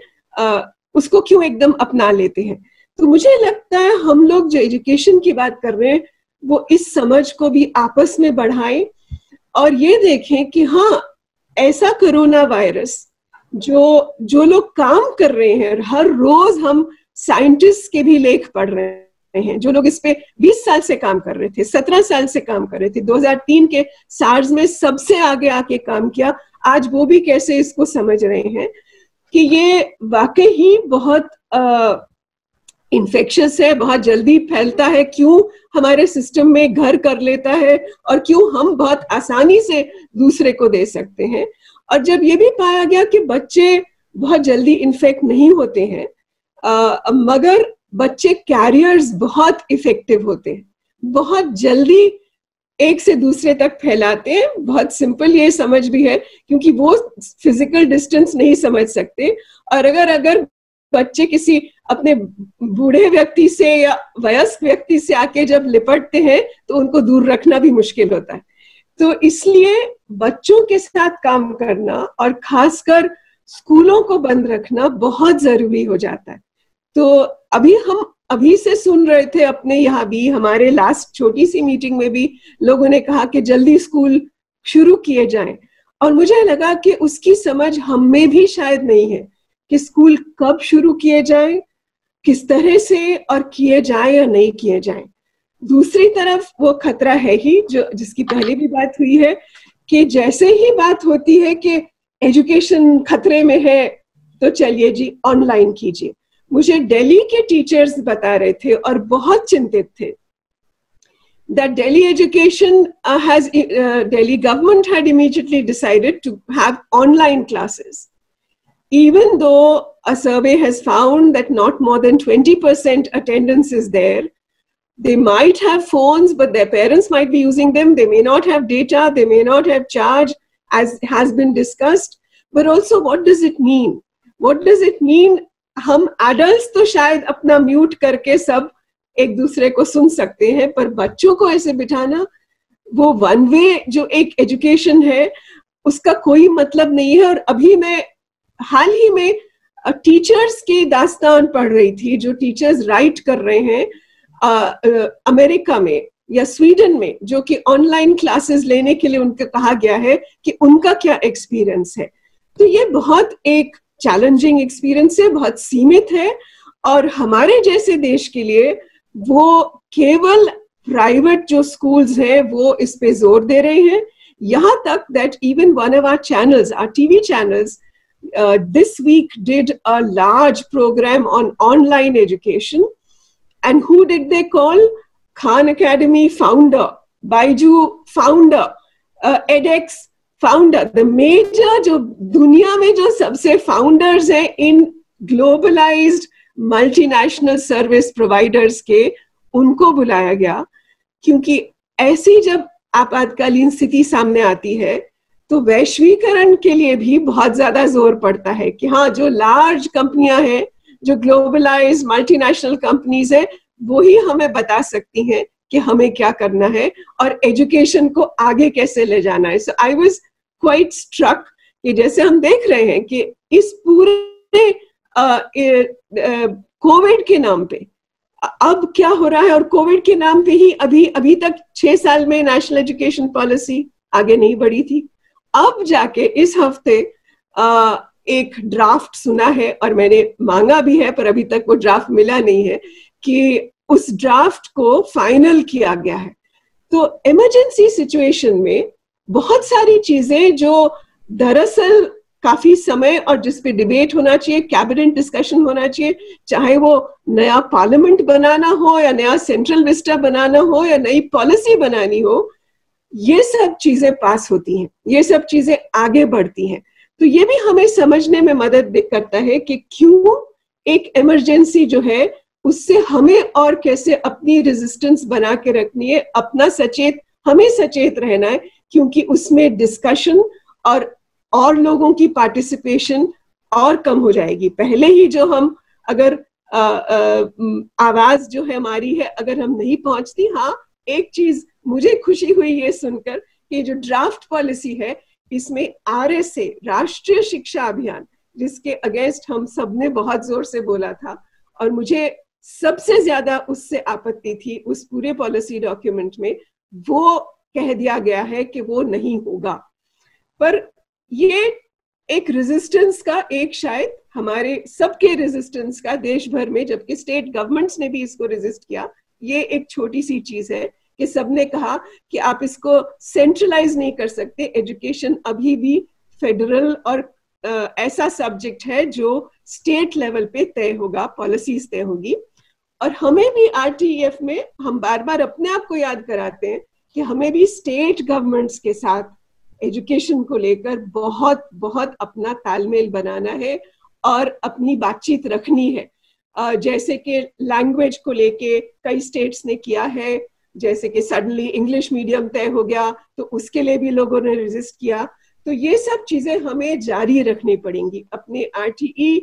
उसको क्यों एकदम अपना लेते हैं। तो मुझे लगता है हम लोग जो एजुकेशन की बात कर रहे हैं वो इस समझ को भी आपस में बढ़ाएं और ये देखें कि हाँ, ऐसा कोरोना वायरस जो लोग काम कर रहे हैं, हर रोज हम साइंटिस्ट के भी लेख पढ़ रहे हैं, जो लोग इस पे 20 साल से काम कर रहे थे, 17 साल से काम कर रहे थे, 2003 के सार्स में सबसे आगे आके काम किया, आज वो भी कैसे इसको समझ रहे हैं कि ये वाकई ही बहुत इन्फेक्शियस है, बहुत जल्दी फैलता है, क्यों हमारे सिस्टम में घर कर लेता है और क्यों हम बहुत आसानी से दूसरे को दे सकते हैं। और जब ये भी पाया गया कि बच्चे बहुत जल्दी इन्फेक्ट नहीं होते हैं, मगर बच्चे कैरियर्स बहुत इफेक्टिव होते हैं, बहुत जल्दी एक से दूसरे तक फैलाते हैं। बहुत सिंपल ये समझ भी है, क्योंकि वो फिजिकल डिस्टेंस नहीं समझ सकते, और अगर बच्चे किसी अपने बूढ़े व्यक्ति से या वयस्क व्यक्ति से आके जब लिपटते हैं तो उनको दूर रखना भी मुश्किल होता है। तो इसलिए बच्चों के साथ काम करना और खासकर स्कूलों को बंद रखना बहुत जरूरी हो जाता है। तो हम अभी से सुन रहे थे अपने यहाँ भी, हमारे लास्ट छोटी सी मीटिंग में भी लोगों ने कहा कि जल्दी स्कूल शुरू किए जाएं, और मुझे लगा कि उसकी समझ हम में भी शायद नहीं है कि स्कूल कब शुरू किए जाएं, किस तरह से, और किए जाएं या नहीं किए जाएं। दूसरी तरफ वो खतरा है ही, जो जिसकी पहले भी बात हुई है, कि जैसे ही बात होती है कि एजुकेशन खतरे में है तो चलिए जी ऑनलाइन कीजिए। मुझे दिल्ली के टीचर्स बता रहे थे और बहुत चिंतित थे that Delhi education Delhi government had immediately decided to have online classes, even though a survey has found that not more than 20% attendance is there. They might have phones, but their parents might be using them. They may not have data, they may not have charge, as has been discussed. But also, what does it mean? What does it mean? हम adults तो शायद अपना mute करके सब एक दूसरे को सुन सकते हैं, पर बच्चों को ऐसे बिठाना, वो वन वे जो एक एजुकेशन है उसका कोई मतलब नहीं है। और अभी मैं हाल ही में टीचर्स की दास्तान पढ़ रही थी, जो टीचर्स राइट कर रहे हैं अमेरिका में या स्वीडन में, जो कि ऑनलाइन क्लासेस लेने के लिए उनको कहा गया है कि उनका क्या एक्सपीरियंस है। तो ये बहुत एक चैलेंजिंग एक्सपीरियंस है, बहुत सीमित है, और हमारे जैसे देश के लिए वो केवल प्राइवेट जो स्कूल्स हैं वो इस पे जोर दे रहे हैं। यहाँ तक that even one of our channels, our TV channels, this week did a large program on online education. And who did they call? Khan Academy founder, Baiju founder, edX founder, the major, जो दुनिया में जो सबसे founders हैं इन globalised multinational service providers के, उनको बुलाया गया। क्योंकि ऐसी जब आपातकालीन स्थिति सामने आती है तो वैश्वीकरण के लिए भी बहुत ज्यादा जोर पड़ता है कि हाँ, जो लार्ज कंपनियां हैं, जो ग्लोबलाइज्ड मल्टीनेशनल कंपनीज हैं, वो ही हमें बता सकती हैं कि हमें क्या करना है और एजुकेशन को आगे कैसे ले जाना है। So I was quite struck कि जैसे हम देख रहे हैं कि इस पूरे कोविड के नाम पे अब क्या हो रहा है, और कोविड के नाम पे ही अभी तक 6 साल में नेशनल एजुकेशन पॉलिसी आगे नहीं बढ़ी थी। अब जाके इस हफ्ते एक ड्राफ्ट सुना है और मैंने मांगा भी है, पर अभी तक वो ड्राफ्ट मिला नहीं है, कि उस ड्राफ्ट को फाइनल किया गया है। तो इमरजेंसी सिचुएशन में बहुत सारी चीजें जो दरअसल काफी समय और जिस पे डिबेट होना चाहिए, कैबिनेट डिस्कशन होना चाहिए, चाहे वो नया पार्लियामेंट बनाना हो या नया सेंट्रल विस्टा बनाना हो या नई पॉलिसी बनानी हो, ये सब चीजें पास होती हैं, ये सब चीजें आगे बढ़ती हैं। तो ये भी हमें समझने में मदद करता है कि क्यों एक इमरजेंसी जो है उससे हमें और कैसे अपनी रेजिस्टेंस बना के रखनी है, अपना हमें सचेत रहना है, क्योंकि उसमें डिस्कशन और लोगों की पार्टिसिपेशन और कम हो जाएगी। पहले ही जो हम अगर आवाज जो है हमारी है, अगर हम नहीं पहुंचती। हाँ, एक चीज मुझे खुशी हुई ये सुनकर कि जो ड्राफ्ट पॉलिसी है इसमें RSA, राष्ट्रीय शिक्षा अभियान, जिसके अगेंस्ट हम सबने बहुत जोर से बोला था, और मुझे सबसे ज्यादा उससे आपत्ति थी उस पूरे पॉलिसी डॉक्यूमेंट में, वो कह दिया गया है कि वो नहीं होगा। पर ये एक रेजिस्टेंस का, एक शायद हमारे सबके रेजिस्टेंस का देश भर में, जबकि स्टेट गवर्नमेंट्स ने भी इसको रेजिस्ट किया, ये एक छोटी सी चीज है कि सबने कहा कि आप इसको सेंट्रलाइज नहीं कर सकते। एजुकेशन अभी भी फेडरल और ऐसा सब्जेक्ट है जो स्टेट लेवल पे तय होगा, पॉलिसीज तय होगी। और हमें भी RTEF में हम बार बार अपने आप को याद कराते हैं कि हमें भी स्टेट गवर्नमेंट्स के साथ एजुकेशन को लेकर बहुत बहुत अपना तालमेल बनाना है और अपनी बातचीत रखनी है। जैसे कि लैंग्वेज को लेके कई स्टेट्स ने किया है, जैसे कि सडनली इंग्लिश मीडियम तय हो गया तो उसके लिए भी लोगों ने रेजिस्ट किया। तो ये सब चीजें हमें जारी रखनी पड़ेंगी। अपने RTE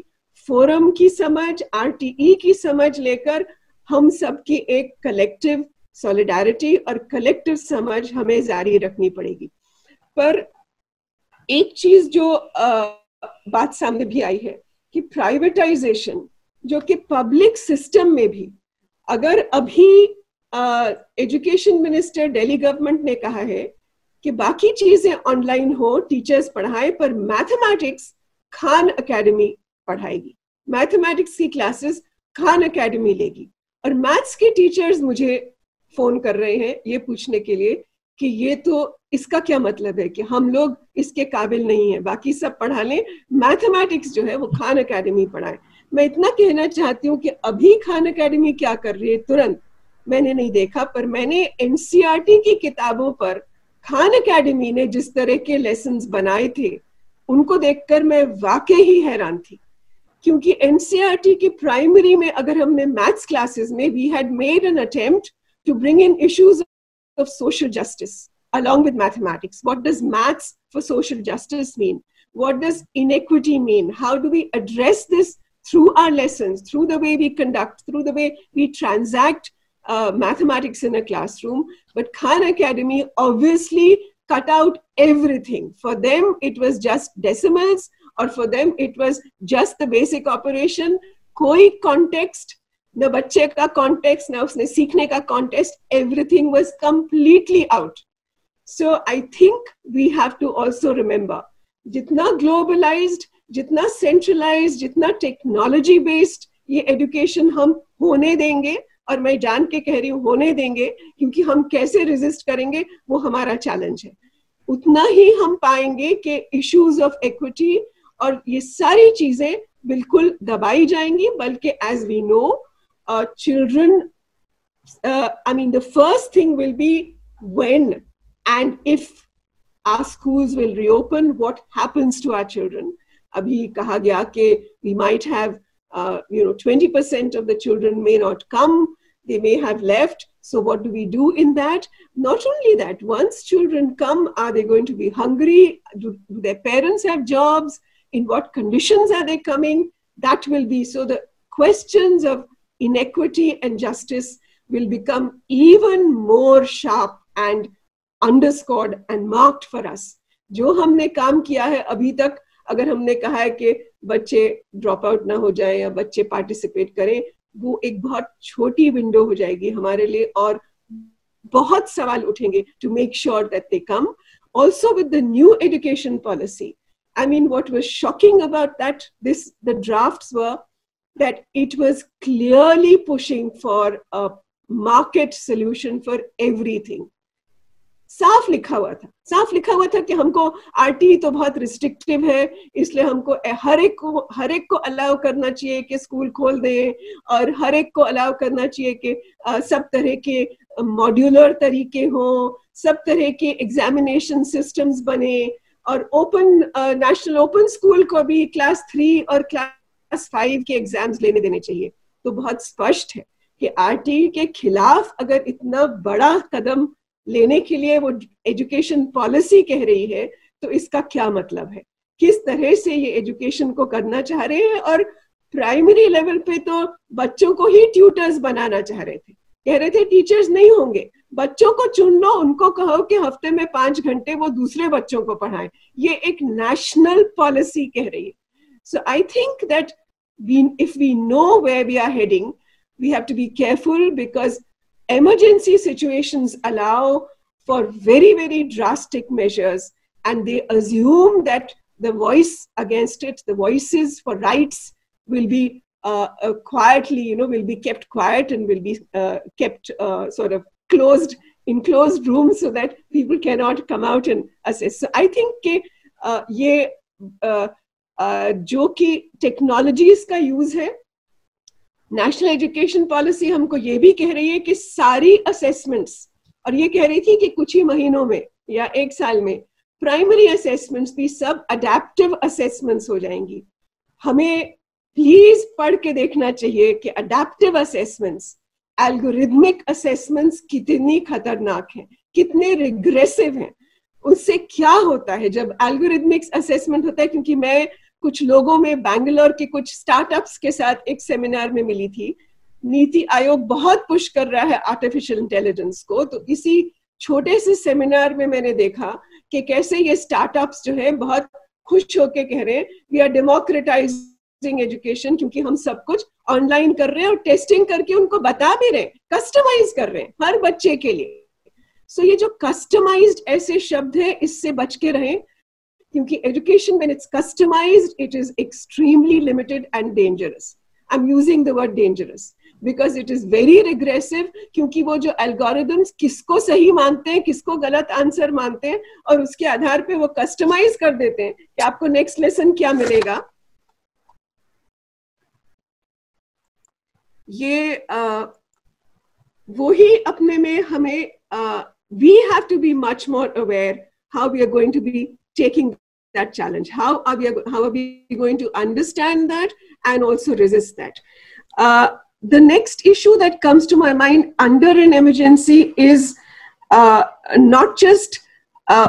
फोरम की समझ, RTE की समझ लेकर हम सबकी एक कलेक्टिव सॉलिडारिटी और कलेक्टिव समझ हमें जारी रखनी पड़ेगी। पर एक चीज जो बात सामने भी आई है कि प्राइवेटाइजेशन, जो कि पब्लिक सिस्टम में भी, अगर अभी एजुकेशन मिनिस्टर दिल्ली गवर्नमेंट ने कहा है कि बाकी चीजें ऑनलाइन हो, टीचर्स पढ़ाए, पर मैथमेटिक्स खान एकेडमी पढ़ाएगी, मैथमेटिक्स की क्लासेस खान एकेडमी लेगी। और मैथ्स के टीचर्स मुझे फोन कर रहे हैं ये पूछने के लिए कि ये तो, इसका क्या मतलब है कि हम लोग इसके काबिल नहीं है, बाकी सब पढ़ा लें, मैथमेटिक्स जो है वो खान एकेडमी पढ़ाए। मैं इतना कहना चाहती हूँ कि अभी खान एकेडमी क्या कर रही है तुरंत मैंने नहीं देखा, पर मैंने NCERT की किताबों पर खान एकेडमी ने जिस तरह के लेसन्स बनाए थे उनको देखकर मैं वाकई ही हैरान थी। क्योंकि NCERT की प्राइमरी में अगर हमने मैथ्स क्लासेस में we had made an attempt to bring in issues of social justice along with mathematics. What does maths for social justice mean? What does inequity mean? How do we address this through our lessons, through the way we conduct, through the way we transact mathematics in a classroom? But Khan Academy obviously cut out everything. For them, it was just decimals, or for them, it was just the basic operation. Koi context, न बच्चे का context, ना उसने सीखने का context, everything was completely out. So I think we have to also remember, जितना globalised, जितना centralised, जितना टेक्नोलॉजी बेस्ड ये एजुकेशन हम होने देंगे, और मैं जान के कह रही हूँ होने देंगे, क्योंकि हम कैसे रेजिस्ट करेंगे वो हमारा चैलेंज है, उतना ही हम पाएंगे कि इश्यूज ऑफ इक्विटी और ये सारी चीजें बिल्कुल दबाई जाएंगी। बल्कि as we know, children, I mean, the first thing will be when and if our schools will reopen, what happens to our children? Abhi kaha gaya ke we might have 20% of the children may not come, they may have left. So what do we do in that? Not only that, once children come, are they going to be hungry? Do their parents have jobs? In what conditions are they coming? That will be, so the questions of inequity and justice will become even more sharp and underscored and marked for us. जो हमने काम किया है अभी तक, अगर हमने कहा है कि बच्चे ड्रॉप आउट ना हो जाए या बच्चे पार्टिसिपेट करें, वो एक बहुत छोटी विंडो हो जाएगी हमारे लिए और बहुत सवाल उठेंगे to make sure that they come. Also with the new education policy, I mean, what was shocking about that, the drafts were that it was clearly pushing for a market solution for everything. साफ लिखा हुआ था कि हमको RT तो बहुत restrictive है, इसलिए हमको हर एक को अलाउ करना चाहिए कि स्कूल खोल दें और हर एक को अलाउ करना चाहिए कि सब तरह के मॉड्यूलर तरीके हों, सब तरह के एग्जामिनेशन सिस्टम्स बने और नेशनल ओपन स्कूल को भी क्लास 3 और क्लास 5 के एग्जाम्स लेने देने चाहिए. तो बहुत स्पष्ट है कि आरटी के खिलाफ अगर इतना बड़ा कदम लेने के लिए वो एजुकेशन पॉलिसी कह रही है, तो इसका क्या मतलब है, किस तरह से ये एजुकेशन को करना चाह रहे हैं. और प्राइमरी लेवल पे तो बच्चों को ही ट्यूटर्स बनाना चाह रहे थे, कह रहे थे टीचर्स नहीं होंगे, बच्चों को चुन लो, उनको कहो कि हफ्ते में 5 घंटे वो दूसरे बच्चों को पढ़ाएं. ये एक नेशनल पॉलिसी कह रही है. So I think that if we know where we are heading, we have to be careful because emergency situations allow for very, very drastic measures, and they assume that the voice against it, the voices for rights will be quietly, will be kept quiet and will be kept sort of closed in closed rooms so that people cannot come out and assess. So I think कि ये जो कि technologies का use है, national education policy हमको ये भी कह रही है कि सारी असेसमेंट्स, और ये कह रही थी कि कुछ ही महीनों में या 1 साल में प्राइमरी असेसमेंट्स भी सब अडेप्टिव असेसमेंट्स हो जाएंगी. हमें प्लीज पढ़ के देखना चाहिए कि अडेप्टिव असेसमेंट्स, एल्गोरिथमिक असेसमेंट्स कितनी खतरनाक हैं, कितने रिग्रेसिव हैं. उससे क्या होता है जब एल्गोरिथमिक असेसमेंट होता है, क्योंकि मैं कुछ लोगों में बैंगलोर के कुछ स्टार्टअप्स के साथ एक सेमिनार में मिली थी. नीति आयोग बहुत पुश कर रहा है आर्टिफिशियल इंटेलिजेंस को, तो इसी छोटे से सेमिनार में मैंने देखा कि कैसे ये स्टार्टअप्स जो है बहुत खुश होके कह रहे हैं वी आर डेमोक्रेटाइजिंग एजुकेशन, क्योंकि हम सब कुछ ऑनलाइन कर रहे हैं और टेस्टिंग करके उनको बता भी रहे हैं, कस्टमाइज कर रहे हैं हर बच्चे के लिए. सो ये जो कस्टमाइज्ड ऐसे शब्द है, इससे बच के रहें, क्योंकि education when it's customized, it is extremely limited and dangerous. I'm using the word dangerous because it is very regressive, क्योंकि वो जो algorithms किसको सही मानते हैं, किसको गलत आंसर मानते हैं, और उसके आधार पे वो कस्टमाइज कर देते हैं कि आपको नेक्स्ट लेसन क्या मिलेगा. ये वो ही अपने में हमें we have to be much more aware how we are going to be taking that challenge. How are we going to understand that and also resist that? The next issue that comes to my mind under an emergency is not just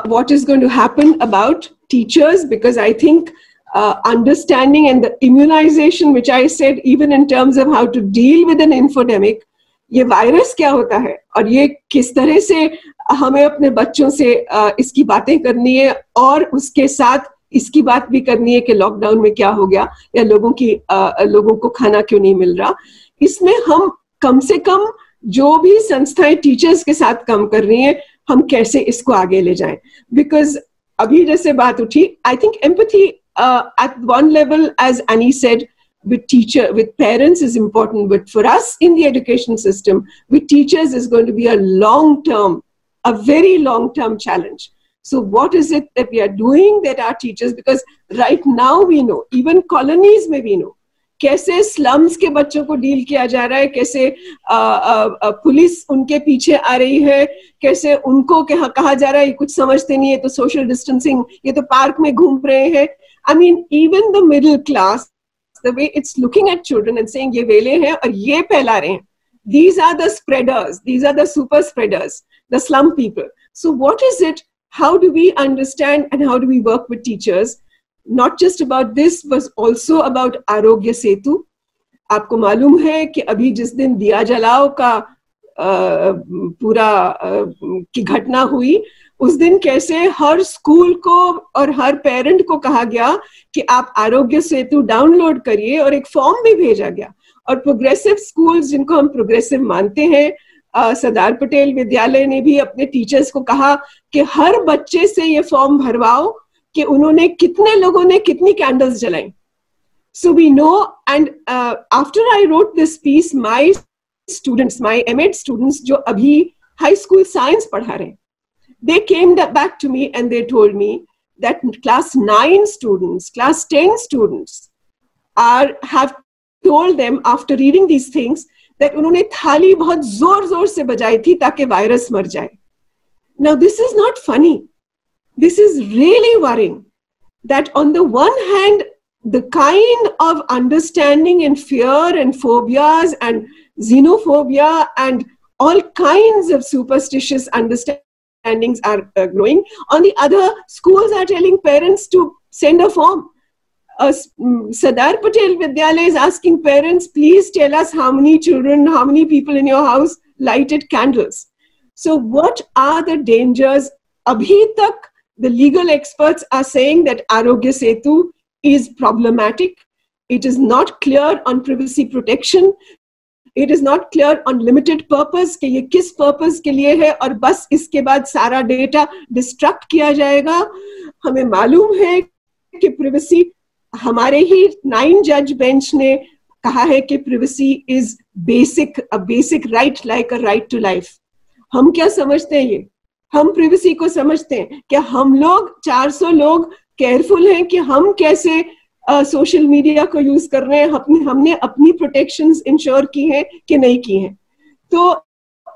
what is going to happen about teachers, because I think understanding and the immunization, which I said, even in terms of how to deal with an infodemic, ये virus क्या होता है और ये किस तरह से हमें अपने बच्चों से इसकी बातें करनी है, और उसके साथ इसकी बात भी करनी है कि लॉकडाउन में क्या हो गया या लोगों को खाना क्यों नहीं मिल रहा. इसमें हम कम से कम जो भी संस्थाएं टीचर्स के साथ काम कर रही हैं, हम कैसे इसको आगे ले जाएं. बिकॉज अभी जैसे बात उठी, I think empathy at one level, as Annie said, with parents is important, but for us in the education system, with teachers is going to be a very long-term challenge. So what is it that we are doing that our teachers, because right now we know, even colonies में we know, कैसे slums के बच्चों को deal किया जा रहा है, कैसे पुलिस उनके पीछे आ रही है, कैसे उनको कहा जा रहा है कुछ समझते नहीं है तो सोशल डिस्टेंसिंग, ये तो पार्क में घूम रहे हैं. I mean, even the middle class, the way it's looking at children and saying ये वेले हैं और ये फैला रहे हैं. These are the spreaders. These are the super spreaders, the slum people. So what is it? How do we understand and how do we work with teachers? Not just about this, but also about Arogya Setu. आपको मालूम है कि अभी जिस दिन दिया जलाओ का पूरा की घटना हुई, उस दिन कैसे हर स्कूल को और हर पेरेंट को कहा गया कि आप आरोग्य सेतु डाउनलोड करिए, और एक फॉर्म भी भेजा गया. और प्रोग्रेसिव स्कूल्स, जिनको हम प्रोग्रेसिव मानते हैं, सरदार पटेल विद्यालय ने भी अपने टीचर्स को कहा कि हर बच्चे से ये फॉर्म भरवाओ कि उन्होंने कितने लोगों ने कितनी कैंडल्स जलाई. So we know, and after I wrote this piece, my students, my M.Ed students, जो अभी high school science पढ़ा रहे हैं, they came back to me and they told me that class 9 students, class 10 students have told them after reading these things that उन्होंने थाली बहुत जोर-जोर से बजाई थी ताकि वायरस मर जाए. Now this is not funny. This is really worrying that on the one hand, the kind of understanding and fear and phobias and xenophobia and all kinds of superstitious understandings are growing. On the other, schools are telling parents to send a form. Sardar Patel Vidyalaya is asking parents, please tell us how many children, how many people in your house lighted candles. So what are the dangers? Abhi tak, the legal experts are saying that Arogya Setu is problematic. It is not clear on privacy protection. It is not clear on limited purpose कि ये किस purpose के लिए है और बस इसके बाद सारा data destruct किया जाएगा. हमें मालूम है कि privacy, हमारे ही 9 judge bench ने कहा है कि privacy is a basic right like a right to life. हम क्या समझते हैं ये? हम privacy को समझते हैं कि हम लोग 400 लोग केयरफुल हैं कि हम कैसे सोशल मीडिया को यूज कर रहे हैं, हमने अपनी प्रोटेक्शंस इंश्योर की हैं कि नहीं की हैं. तो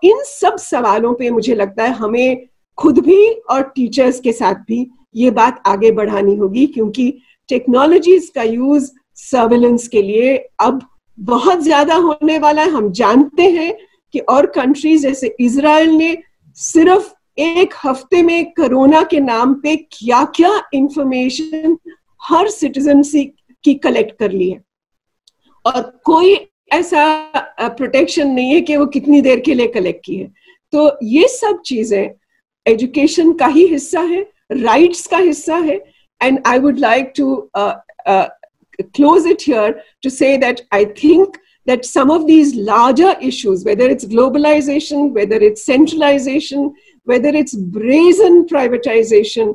इन सब सवालों पे मुझे लगता है हमें खुद भी और टीचर्स के साथ भी ये बात आगे बढ़ानी होगी, क्योंकि टेक्नोलॉजीज का यूज सर्वेलेंस के लिए अब बहुत ज्यादा होने वाला है. हम जानते हैं कि और कंट्रीज जैसे इजराइल ने सिर्फ एक हफ्ते में कोरोना के नाम पे क्या क्या इंफॉर्मेशन हर सिटीजन की कलेक्ट कर ली है, और कोई ऐसा प्रोटेक्शन नहीं है कि वो कितनी देर के लिए कलेक्ट की है. तो ये सब चीजें एजुकेशन का ही हिस्सा है, राइट्स का हिस्सा है. And I would like to close it here to say that I think that some of these larger issues, whether it's globalization, whether it's centralization, whether it's brazen privatization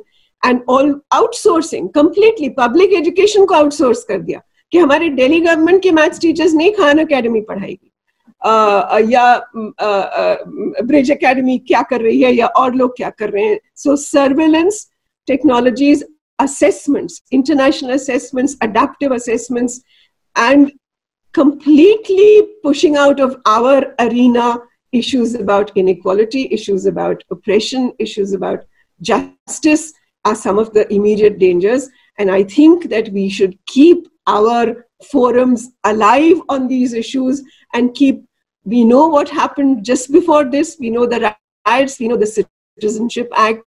and all outsourcing, completely public education को outsource कर दिया कि हमारे Delhi government के maths teachers नहीं Khan academy पढ़ाएगी, या bridge academy क्या कर रही है या और लोग क्या कर रहे हैं. So surveillance technologies, assessments, international assessments, adaptive assessments, and completely pushing out of our arena issues about inequality, issues about oppression, issues about justice are some of the immediate dangers. And I think that we should keep our forums alive on these issues and we know what happened just before this. We know the riots, we know the Citizenship Act.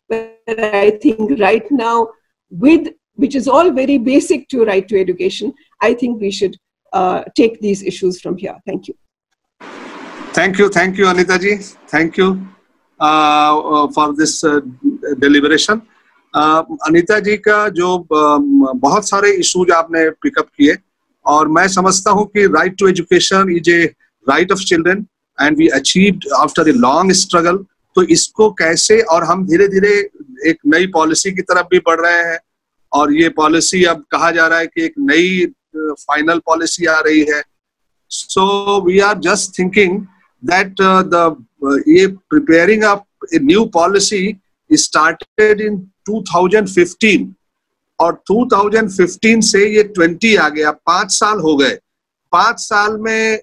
But I think right now, which is all very basic to right to education, I think we should take these issues from here. Thank you. Thank you, Anita ji. Thank you for this deliberation. Anita जी का जो बहुत सारे issues आपने pickup किए, और मैं समझता हूँ कि right to education is a right of children and we achieved after a long struggle. तो इसको कैसे, और हम धीरे धीरे एक नई पॉलिसी की तरफ भी बढ़ रहे हैं, और ये पॉलिसी अब कहा जा रहा है कि एक नई फाइनल पॉलिसी आ रही है. So we are just thinking that ये preparing a new policy started in 2015, और 2015 से ये 20 आ गया, 5 साल हो गए। 5 साल में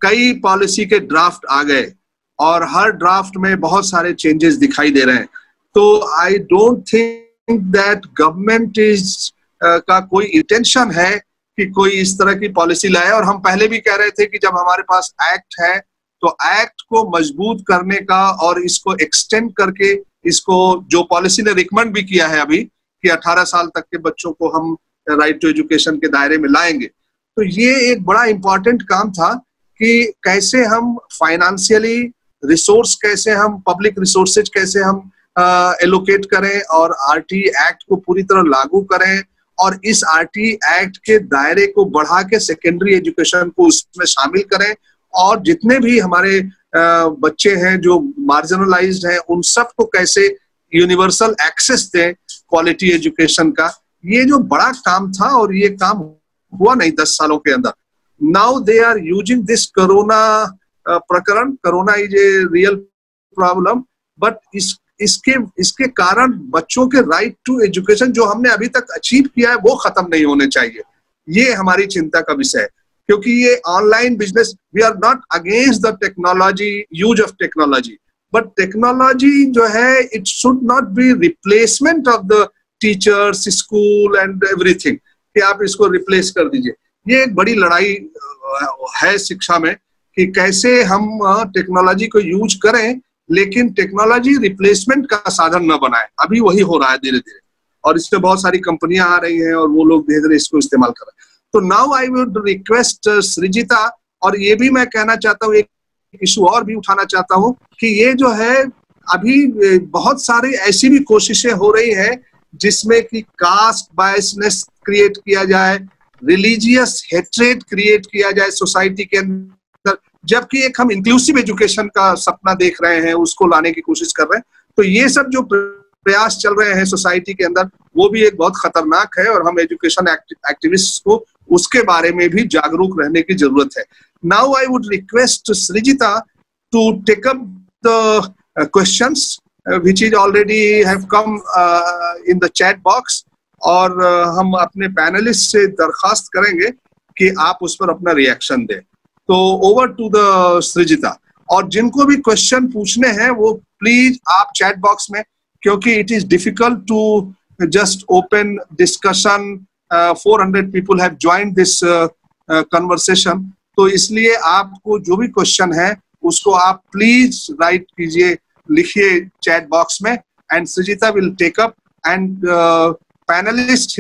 कई पॉलिसी के ड्राफ्ट आ गए और हर ड्राफ्ट में बहुत सारे चेंजेस दिखाई दे रहे हैं। तो I don't think that government का कोई इंटेंशन है कि कोई इस तरह की पॉलिसी लाए। और हम पहले भी कह रहे थे कि जब हमारे पास एक्ट है तो एक्ट को मजबूत करने का और इसको एक्सटेंड करके इसको, जो पॉलिसी ने रिकमेंड भी किया है अभी कि 18 साल तक के बच्चों को हम राइट टू एजुकेशन के दायरे में लाएंगे, तो ये एक बड़ा इंपॉर्टेंट काम था कि कैसे हम फाइनेंशियली रिसोर्स, कैसे हम पब्लिक रिसोर्सेज कैसे हम एलोकेट करें और आरटी एक्ट को पूरी तरह लागू करें और इस आरटी एक्ट के दायरे को बढ़ा के सेकेंडरी एजुकेशन को उसमें शामिल करें और जितने भी हमारे बच्चे हैं जो मार्जिनलाइज्ड हैं उन सबको कैसे यूनिवर्सल एक्सेस दें क्वालिटी एजुकेशन का। ये जो बड़ा काम था और ये काम हुआ नहीं 10 सालों के अंदर। Now they are using this corona प्रकरण, corona is a real problem, but इसके कारण बच्चों के राइट टू एजुकेशन जो हमने अभी तक अचीव किया है वो खत्म नहीं होने चाहिए। ये हमारी चिंता का विषय है, क्योंकि ये online business, we are not against the technology, use of technology, but technology जो है it should not be replacement of the teachers, school and everything कि आप इसको रिप्लेस कर दीजिए। ये एक बड़ी लड़ाई है शिक्षा में कि कैसे हम टेक्नोलॉजी को यूज करें लेकिन टेक्नोलॉजी रिप्लेसमेंट का साधन न बनाए। अभी वही हो रहा है धीरे धीरे और इसमें बहुत सारी कंपनियां आ रही हैं और वो लोग धीरे धीरे इसको इस्तेमाल कर रहे हैं। तो नाउ आई वुड रिक्वेस्ट सृजिता, और ये भी मैं कहना चाहता हूँ, एक इशू और भी उठाना चाहता हूँ कि ये जो है अभी बहुत सारी ऐसी भी कोशिशें हो रही हैं जिसमें कि कास्ट बायसनेस क्रिएट किया जाए, रिलीजियस हेट्रेड क्रिएट किया जाए सोसाइटी के अंदर, जबकि एक हम इंक्लूसिव एजुकेशन का सपना देख रहे हैं, उसको लाने की कोशिश कर रहे हैं। तो ये सब जो प्रयास चल रहे हैं सोसाइटी के अंदर वो भी एक बहुत खतरनाक है और हम एजुकेशन एक्टिविस्ट को उसके बारे में भी जागरूक रहने की जरूरत है। Now I would request Srijita to take up the questions which is already have come in the chat box, और हम अपने पैनलिस्ट से दरखास्त करेंगे कि आप उस पर अपना रिएक्शन दें। तो ओवर टू द सृजिता, और जिनको भी क्वेश्चन पूछने हैं वो प्लीज आप चैट बॉक्स में, क्योंकि it is difficult to just open discussion, 400 people have joined this conversation, तो इसलिए आपको जो भी क्वेश्चन है उसको आप प्लीज राइट कीजिए, लिखिए चैट बॉक्स में, and Srijita will take up and panellist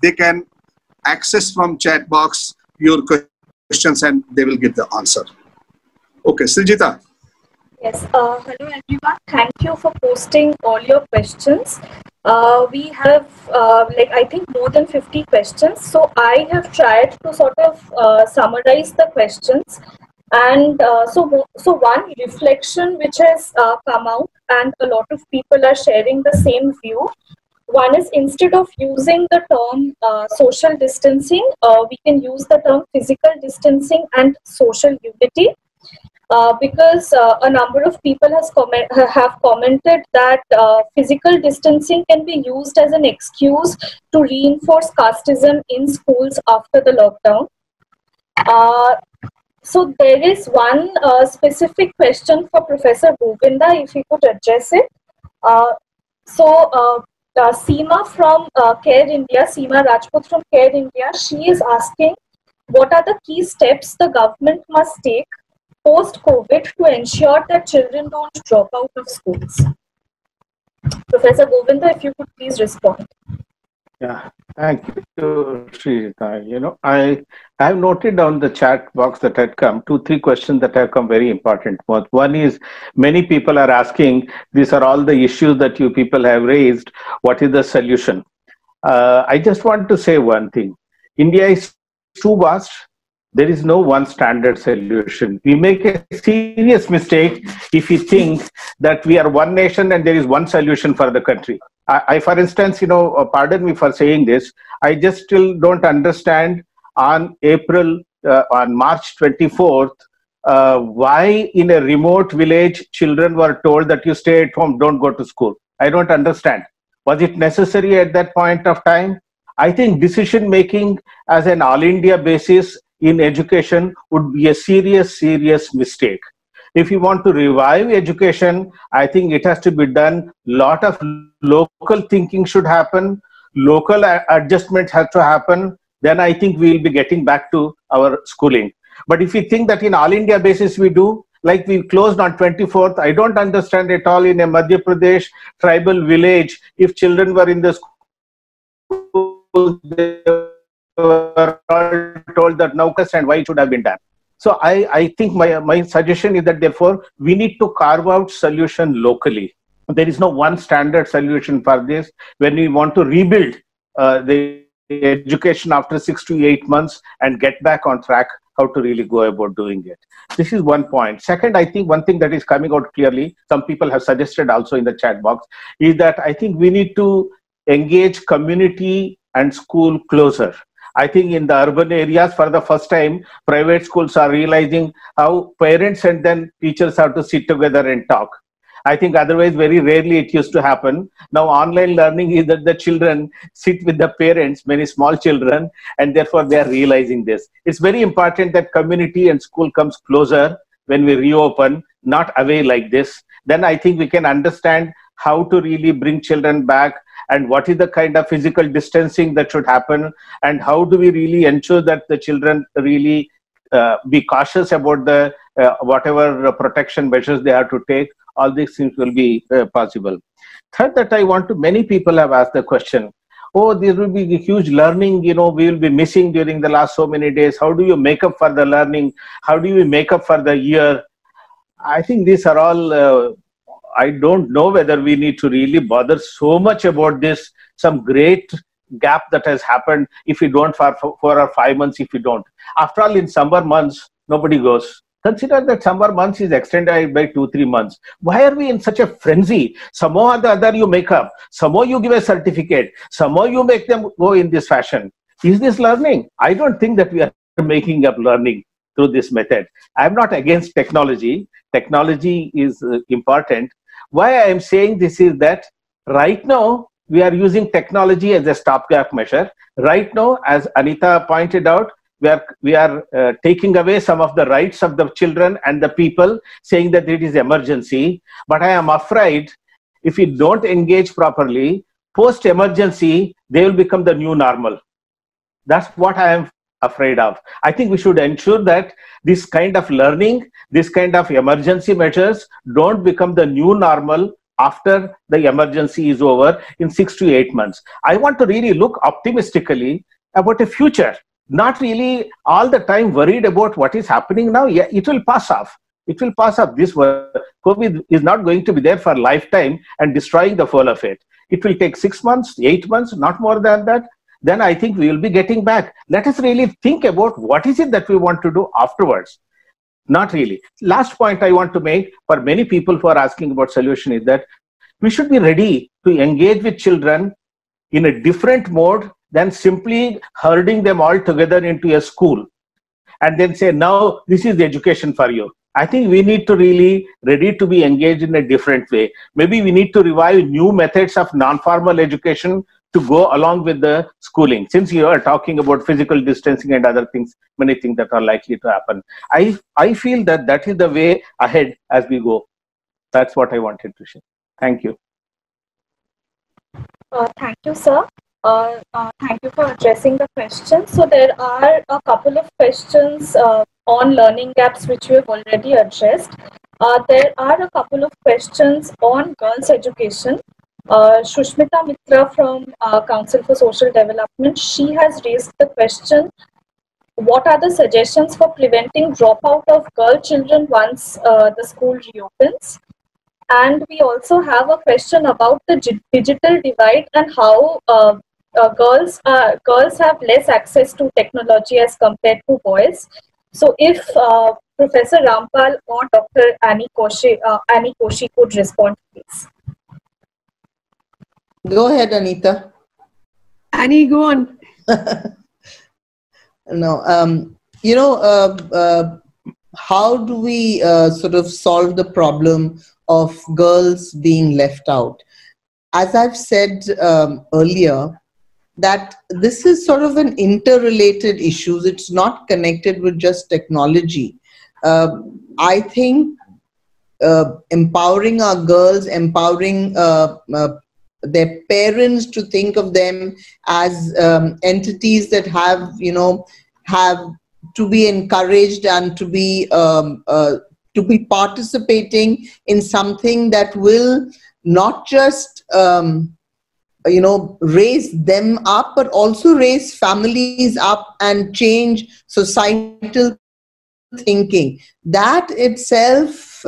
they can access from chat box your questions and they will give the answer. Okay, Srijita. Yes. Hello everyone. Thank you for posting all your questions. We have I think more than 50 questions. So I have tried to sort of summarize the questions. And so one reflection which has come out, and a lot of people are sharing the same view. One is, instead of using the term social distancing, we can use the term physical distancing and social unity, because a number of people have commented that physical distancing can be used as an excuse to reinforce casteism in schools after the lockdown. So there is one specific question for Professor Govinda, if he could address it. Seema from Care India, Seema Rajput from Care India, she is asking, what are the key steps the government must take post-COVID to ensure that children don't drop out of schools? Professor Govinda, if you could please respond. Yeah, thank you, Srijita. You know, I have noted down the chat box that had come 2-3 questions that have come very important. One is, many people are asking, these are all the issues that you people have raised. What is the solution? I just want to say one thing. India is too vast. There is no one standard solution. We make a serious mistake if we think that we are one nation and there is one solution for the country. I for instance, pardon me for saying this, I just still don't understand on March 24th, why in a remote village children were told that you stay at home, don't go to school. I don't understand. Was it necessary at that point of time? I think decision making as an all India basis in education would be a serious mistake. If you want to revive education, I think it has to be done. Lot of local thinking should happen. Local adjustments have to happen. Then I think we will be getting back to our schooling. But if we think that in all India basis we do, like we closed on 24th, I don't understand at all in a Madhya Pradesh tribal village, if children were in the school, they were all told that now and why it should have been done. So I think my suggestion is that therefore we need to carve out solution locally. There is no one standard solution for this. When we want to rebuild the education after 6 to 8 months and get back on track, how to really go about doing it. This is one point. Second, I think one thing that is coming out clearly, some people have suggested also in the chat box, is that I think we need to engage community and school closer. I think in the urban areas, for the first time, private schools are realizing how parents and then teachers have to sit together and talk. I think otherwise very rarely it used to happen. Now online learning is that the children sit with the parents, many small children, and therefore they are realizing this. It's very important that community and school comes closer when we reopen, not away like this. Then I think we can understand how to really bring children back and what is the kind of physical distancing that should happen, and how do we really ensure that the children really be cautious about the whatever protection measures they have to take. All these things will be possible. Third, that I want to, many people have asked the question, oh, there will be a huge learning, we will be missing during the last so many days. How do you make up for the learning? How do you make up for the year? I think these are all, I don't know whether we need to really bother so much about this, some great gap that has happened if we don't for 4 or 5 months, if we don't. After all, in summer months, nobody goes. Consider that summer months is extended by 2-3 months. Why are we in such a frenzy? Somehow or the other you make up. Somehow you give a certificate. Somehow you make them go in this fashion. Is this learning? I don't think that we are making up learning through this method. I'm not against technology. Technology is important. Why I am saying this is that right now we are using technology as a stopgap measure. Right now, as Anita pointed out, we are taking away some of the rights of the children and the people, saying that it is emergency. But I am afraid if we don't engage properly, post-emergency, they will become the new normal. That's what I am afraid of. I think we should ensure that this kind of learning, this kind of emergency measures don't become the new normal after the emergency is over in 6 to 8 months. I want to really look optimistically about a future. Not really all the time worried about what is happening now. Yeah, it will pass off. It will pass off. This COVID is not going to be there for a lifetime and destroying the whole of it. It will take 6 months, 8 months, not more than that. Then I think we will be getting back. Let us really think about what is it that we want to do afterwards. Not really. Last point I want to make for many people who are asking about solution is that we should be ready to engage with children in a different mode than simply herding them all together into a school and then say, now this is the education for you. I think we need to really ready to be engaged in a different way. Maybe we need to revive new methods of non-formal education to go along with the schooling. Since you are talking about physical distancing and other things, many things that are likely to happen. I feel that that is the way ahead as we go. That's what I wanted to share. Thank you. Thank you, sir. Thank you for addressing the question. So there are a couple of questions on learning gaps which we have already addressed. There are a couple of questions on girls' education. Shushmita Mitra from Council for Social Development, she has raised the question, what are the suggestions for preventing dropout of girl children once the school reopens? And we also have a question about the digital divide and how girls have less access to technology as compared to boys. So if Professor Rampal or Dr. Annie Koshi could respond, please. Go ahead, Anita. Annie, go on. No, how do we sort of solve the problem of girls being left out? as I've said earlier, that this is sort of an interrelated issue. It's not connected with just technology. I think empowering our girls, empowering their parents to think of them as entities that have, have to be encouraged and to be participating in something that will not just raise them up, but also raise families up and change societal thinking. That itself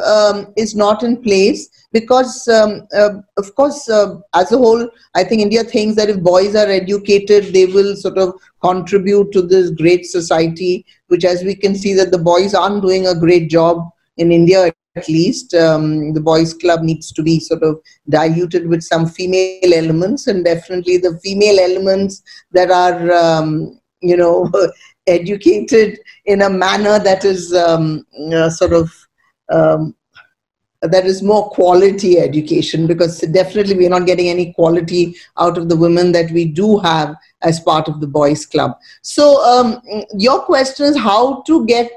is not in place, because of course, as a whole, I think India thinks that if boys are educated, they will sort of contribute to this great society, which, as we can see, that the boys aren't doing a great job in India. At least the boys club needs to be sort of diluted with some female elements, and definitely the female elements that are educated in a manner that is that is more quality education, because definitely we're not getting any quality out of the women that we do have as part of the boys club. So your question is how to get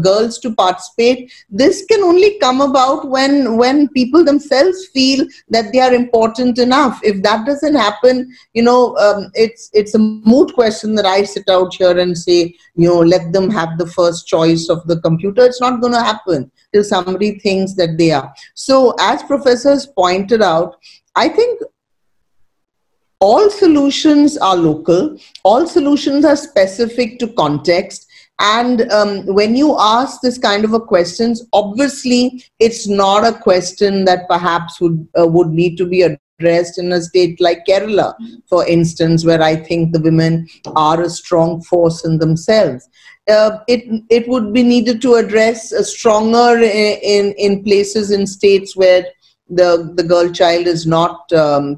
girls to participate. This can only come about when people themselves feel that they are important enough. If that doesn't happen, it's a moot question that I sit out here and say, let them have the first choice of the computer. It's not going to happen till somebody thinks that they are. So as professors pointed out, I think all solutions are local, all solutions are specific to context. And when you ask this kind of a questions, obviously it's not a question that perhaps would need to be addressed in a state like Kerala, for instance, where I think the women are a strong force in themselves. It would be needed to address stronger in places, in states where the girl child is not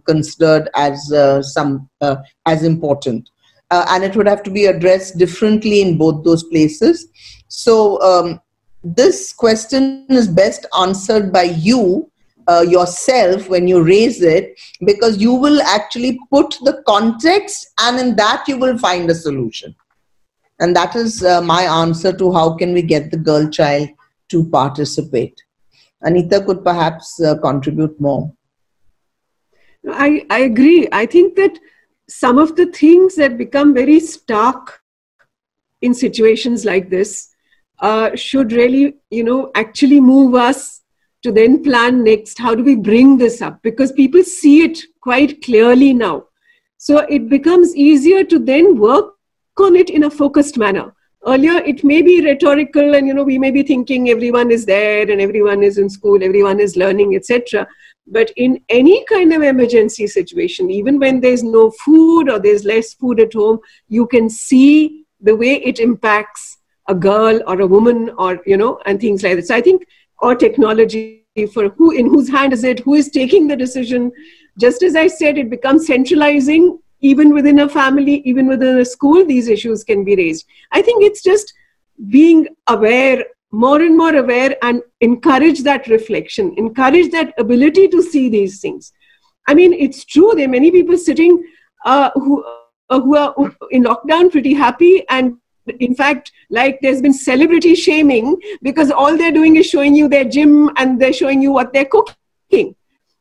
considered as as important, and it would have to be addressed differently in both those places. So this question is best answered by you yourself when you raise it, because you will actually put the context, and in that you will find a solution. And that is my answer to how can we get the girl child to participate. Anita could perhaps contribute more. I agree. I think that some of the things that become very stark in situations like this should really, actually move us to then plan next. How do we bring this up? Because people see it quite clearly now. So it becomes easier to then work on it in a focused manner. Earlier, it may be rhetorical, and we may be thinking everyone is there and everyone is in school, everyone is learning, etc. But in any kind of emergency situation, even when there's no food or there's less food at home, you can see the way it impacts a girl or a woman, or and things like that. So I think, or technology, for in whose hand is it, who is taking the decision. Just as I said, it becomes centralizing. Even within a family, even within a school, these issues can be raised. I think it's just being aware, more and more aware, and encourage that reflection, encourage that ability to see these things. I mean, it's true, there are many people sitting who are in lockdown pretty happy, and in fact, like, there's been celebrity shaming because all they're doing is showing you their gym and they're showing you what they're cooking.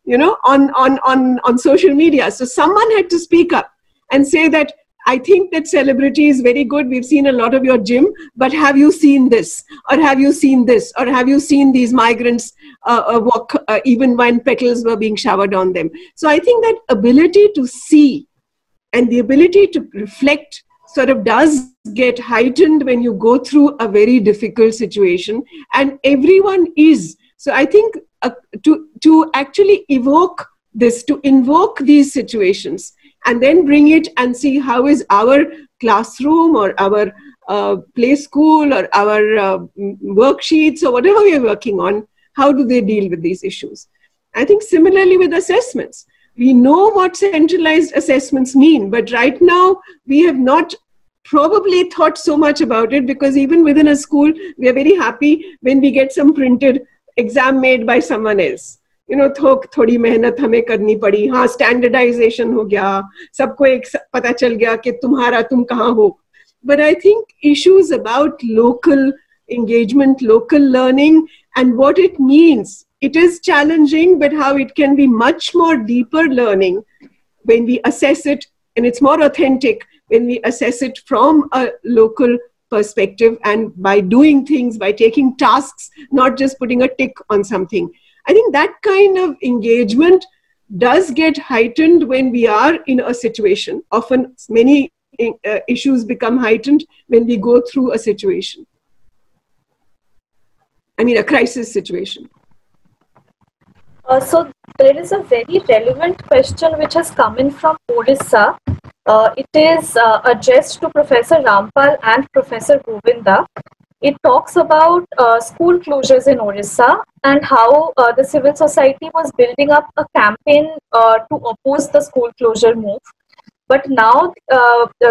On social media. So someone had to speak up and say that, I think that celebrity is very good. We've seen a lot of your gym, but have you seen this? Or have you seen this? Or have you seen these migrants walk even when petals were being showered on them? So I think that ability to see and the ability to reflect sort of does get heightened when you go through a very difficult situation, and everyone is. So I think to actually evoke this, to invoke these situations, and then bring it and see how is our classroom or our play school or our worksheets or whatever we are working on, how do they deal with these issues? I think similarly with assessments, we know what centralized assessments mean, but right now we have not probably thought so much about it, because even within a school, we are very happy when we get some printed exam made by someone else. थोड़ी मेहनत हमें करनी पड़ी, हाँ standardisation हो गया, सबको एक पता चल गया कि तुम कहाँ हो. But I think issues about local engagement, local learning, and what it means, it is challenging, but how it can be much more deeper learning when we assess it, and it's more authentic when we assess it from a local perspective and by doing things, by taking tasks, not just putting a tick on something. I think that kind of engagement does get heightened when we are in a situation. Often many issues become heightened when we go through a situation. I mean, a crisis situation. So there is a very relevant question which has come in from Odisha. It is addressed to Professor Rampal and Professor Govinda. It talks about school closures in Odisha and how the civil society was building up a campaign to oppose the school closure move. But now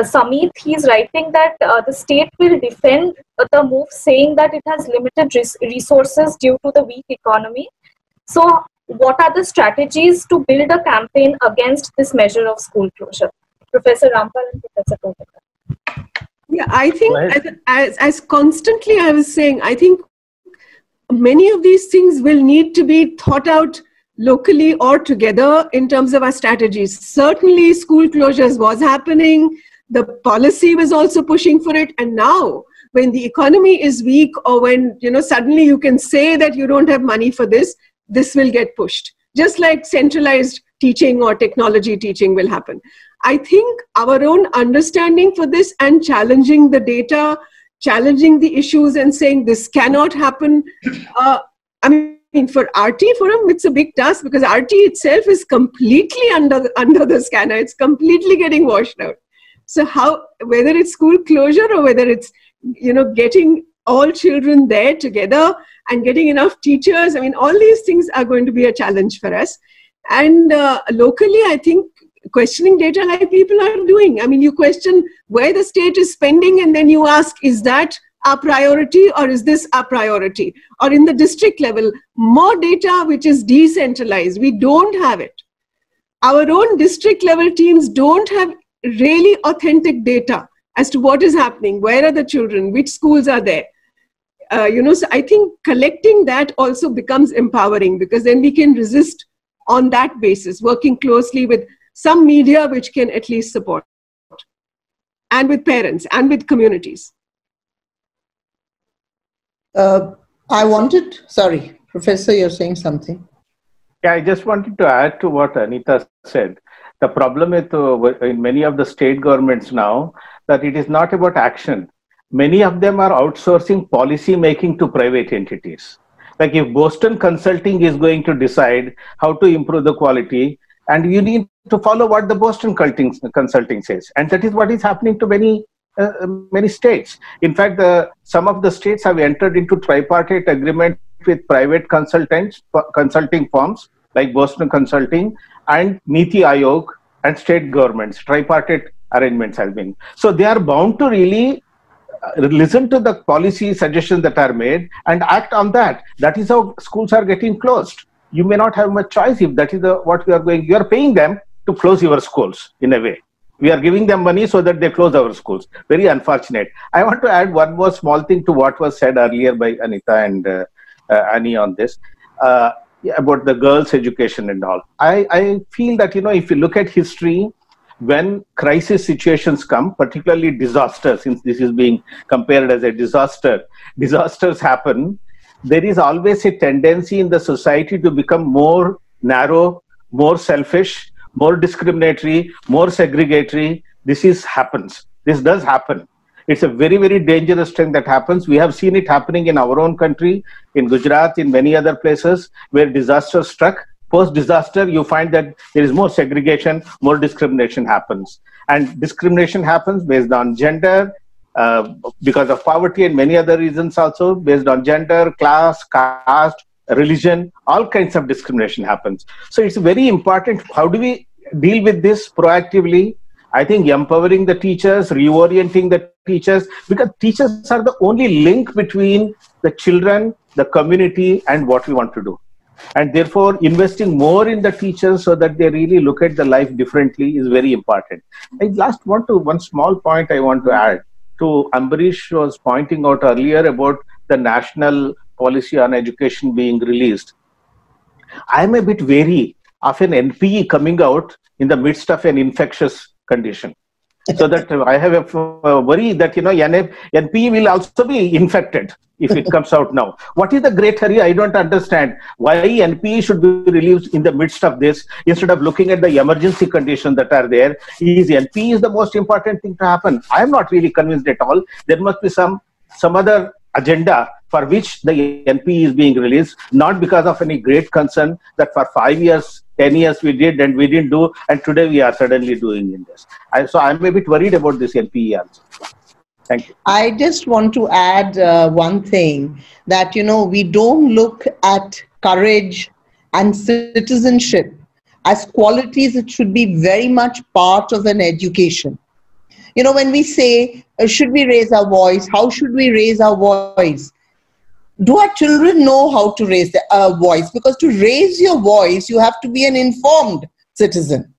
Samit, he is writing that the state will defend the move, saying that it has limited resources due to the weak economy. So what are the strategies to build a campaign against this measure of school closure? Professor Rampal and Professor Govinda. Yeah, I think as constantly I was saying, I think many of these things will need to be thought out locally or together in terms of our strategies. Certainly school closures was happening, the policy was also pushing for it, and now when the economy is weak, or when suddenly you can say that you don't have money for this will get pushed. Just like centralized teaching or technology teaching will happen. I think our own understanding for this and challenging the data, challenging the issues and saying this cannot happen. I mean, for RT Forum, it's a big task because RT itself is completely under the scanner. It's completely getting washed out. So whether it's school closure or whether it's, getting all children there together and getting enough teachers, I mean, all these things are going to be a challenge for us. And locally, I think questioning data like people are doing. I mean, you question where the state is spending and then you ask, is that our priority or is this our priority? Or in the district level, more data which is decentralized. We don't have it. Our own district level teams don't have really authentic data as to what is happening, where are the children, which schools are there. So I think collecting that also becomes empowering, because then we can resist on that basis, working closely with some media which can at least support, and with parents and with communities. Sorry, Professor, you're saying something. Yeah, I just wanted to add to what Anita said. The problem with in many of the state governments now, that it is not about action. Many of them are outsourcing policy making to private entities. Like if Boston Consulting is going to decide how to improve the quality, and you need to follow what the Boston Consulting says. And that is what is happening to many states. In fact, some of the states have entered into tripartite agreement with private consulting firms like Boston Consulting and Niti Aayog and state governments. Tripartite arrangements have been. So they are bound to really listen to the policy suggestions that are made and act on that. That is how schools are getting closed. You may not have much choice if that is what we are going. You are paying them to close your schools in a way. We are giving them money so that they close our schools. Very unfortunate. I want to add one more small thing to what was said earlier by Anita and Annie on this. About the girls' education and all. I feel that, if you look at history, when crisis situations come, particularly disasters, since this is being compared as a disaster, disasters happen, there is always a tendency in the society to become more narrow, more selfish, more discriminatory, more segregatory. This happens. This does happen. It's a very, very dangerous thing that happens. We have seen it happening in our own country, in Gujarat, in many other places where disaster struck. Post-disaster, you find that there is more segregation, more discrimination happens. And discrimination happens based on gender, because of poverty and many other reasons also, based on gender, class, caste, religion, all kinds of discrimination happens. So it's very important. How do we deal with this proactively? I think empowering the teachers, reorienting the teachers, because teachers are the only link between the children, the community, and what we want to do. And therefore, investing more in the teachers so that they really look at the life differently is very important. One small point I want to add to Ambarish was pointing out earlier about the national policy on education being released. I'm a bit wary of an NPE coming out in the midst of an infectious condition. So that I have a worry that, NPE will also be infected if it comes out now. What is the great hurry? I don't understand why NPE should be released in the midst of this instead of looking at the emergency conditions that are there. NPE is the most important thing to happen. I am not really convinced at all. There must be some other agenda for which the NPE is being released, not because of any great concern that for 5 years, 10 years we did and we didn't do, and today we are suddenly doing in this. So I'm a bit worried about this NPE also. Thank you. I just want to add one thing, that, we don't look at courage and citizenship as qualities that should be very much part of an education. When we say, should we raise our voice? How should we raise our voice? Do our children know how to raise their voice? Because to raise your voice, you have to be an informed citizen.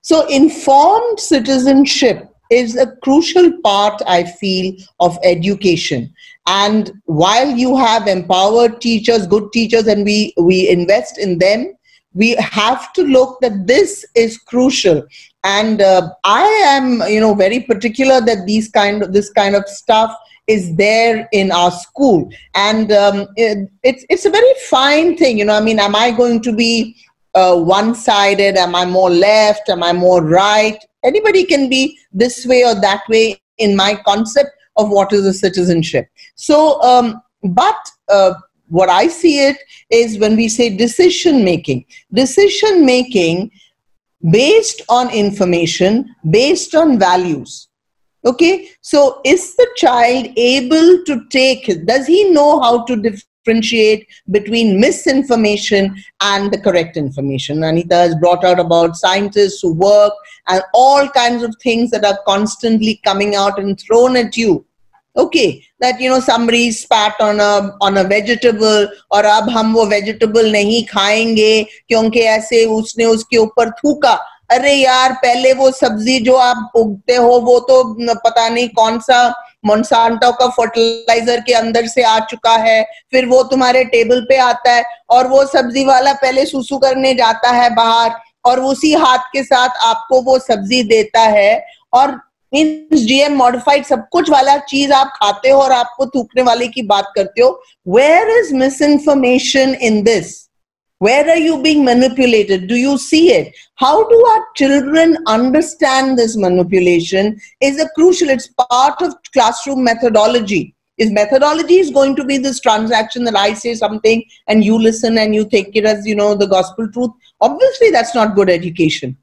So informed citizenship is a crucial part, I feel, of education. And while you have empowered teachers, good teachers, and we invest in them, we have to look that this is crucial. And I am, very particular that this kind of stuff is there in our school. And it's a very fine thing, am I going to be one-sided? Am I more left? Am I more right? Anybody can be this way or that way in my concept of what is a citizenship. So, what I see it is when we say decision making based on information, based on values. Okay, so is the child able to does he know how to differentiate between misinformation and the correct information? Anita has brought out about scientists who work and all kinds of things that are constantly coming out and thrown at you. Okay, that somebody spat on a vegetable, और अब हम वो vegetable नहीं खाएंगे क्योंकि ऐसे उसने उसके ऊपर थूका. अरे यार, पहले वो सब्जी जो आप उगते हो वो तो पता नहीं कौन सा मोंसांटो का फर्टिलाइजर के अंदर से आ चुका है, फिर वो तुम्हारे टेबल पे आता है और वो सब्जी वाला पहले सुसु करने जाता है बाहर और उसी हाथ के साथ आपको वो सब्जी देता है और GM modified सब कुछ वाला चीज आप खाते हो और आपको थूकने वाले की बात करते हो. Where is misinformation in this? Where are you being manipulated? Do you see it? How do our children understand this manipulation is a crucial, it's part of classroom methodology. Is methodology is going to be this transaction that I say something and you listen and you take it as, the gospel truth? Obviously, that's not good education.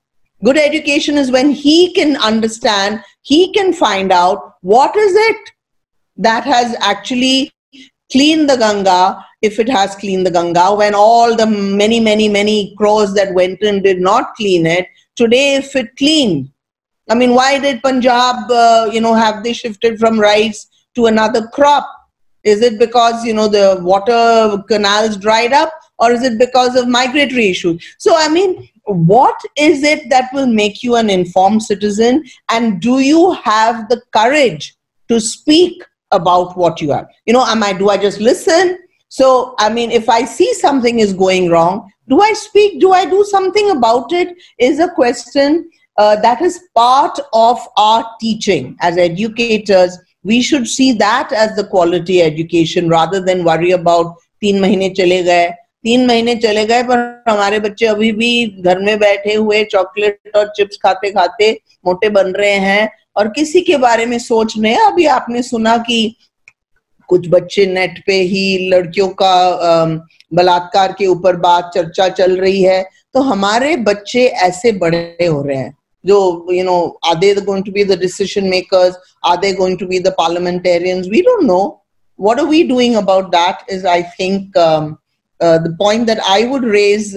Good education is when he can understand, he can find out what is it that has actually cleaned the Ganga, if it has cleaned the Ganga, when all the many crows that went in did not clean it. Today, if it cleaned, why did Punjab, have they shifted from rice to another crop? Is it because, the water canals dried up, or is it because of migratory issues? So, what is it that will make you an informed citizen? And do you have the courage to speak about what you have? Do I just listen? So, if I see something is going wrong, do I speak? Do I do something about it? Is a question that is part of our teaching. As educators, we should see that as the quality education rather than worry about 3 महीने चले गए पर हमारे बच्चे अभी भी घर में बैठे हुए चॉकलेट और चिप्स खाते खाते मोटे बन रहे हैं और किसी के बारे में सोच नहीं. अभी आपने सुना कि कुछ बच्चे नेट पे ही लड़कियों का बलात्कार के ऊपर बात चर्चा चल रही है. तो हमारे बच्चे ऐसे बड़े हो रहे हैं जो are they going to be the decision makers? Are they going to be the parliamentarians? We don't know. What are we doing about that is, I think, the point that I would raise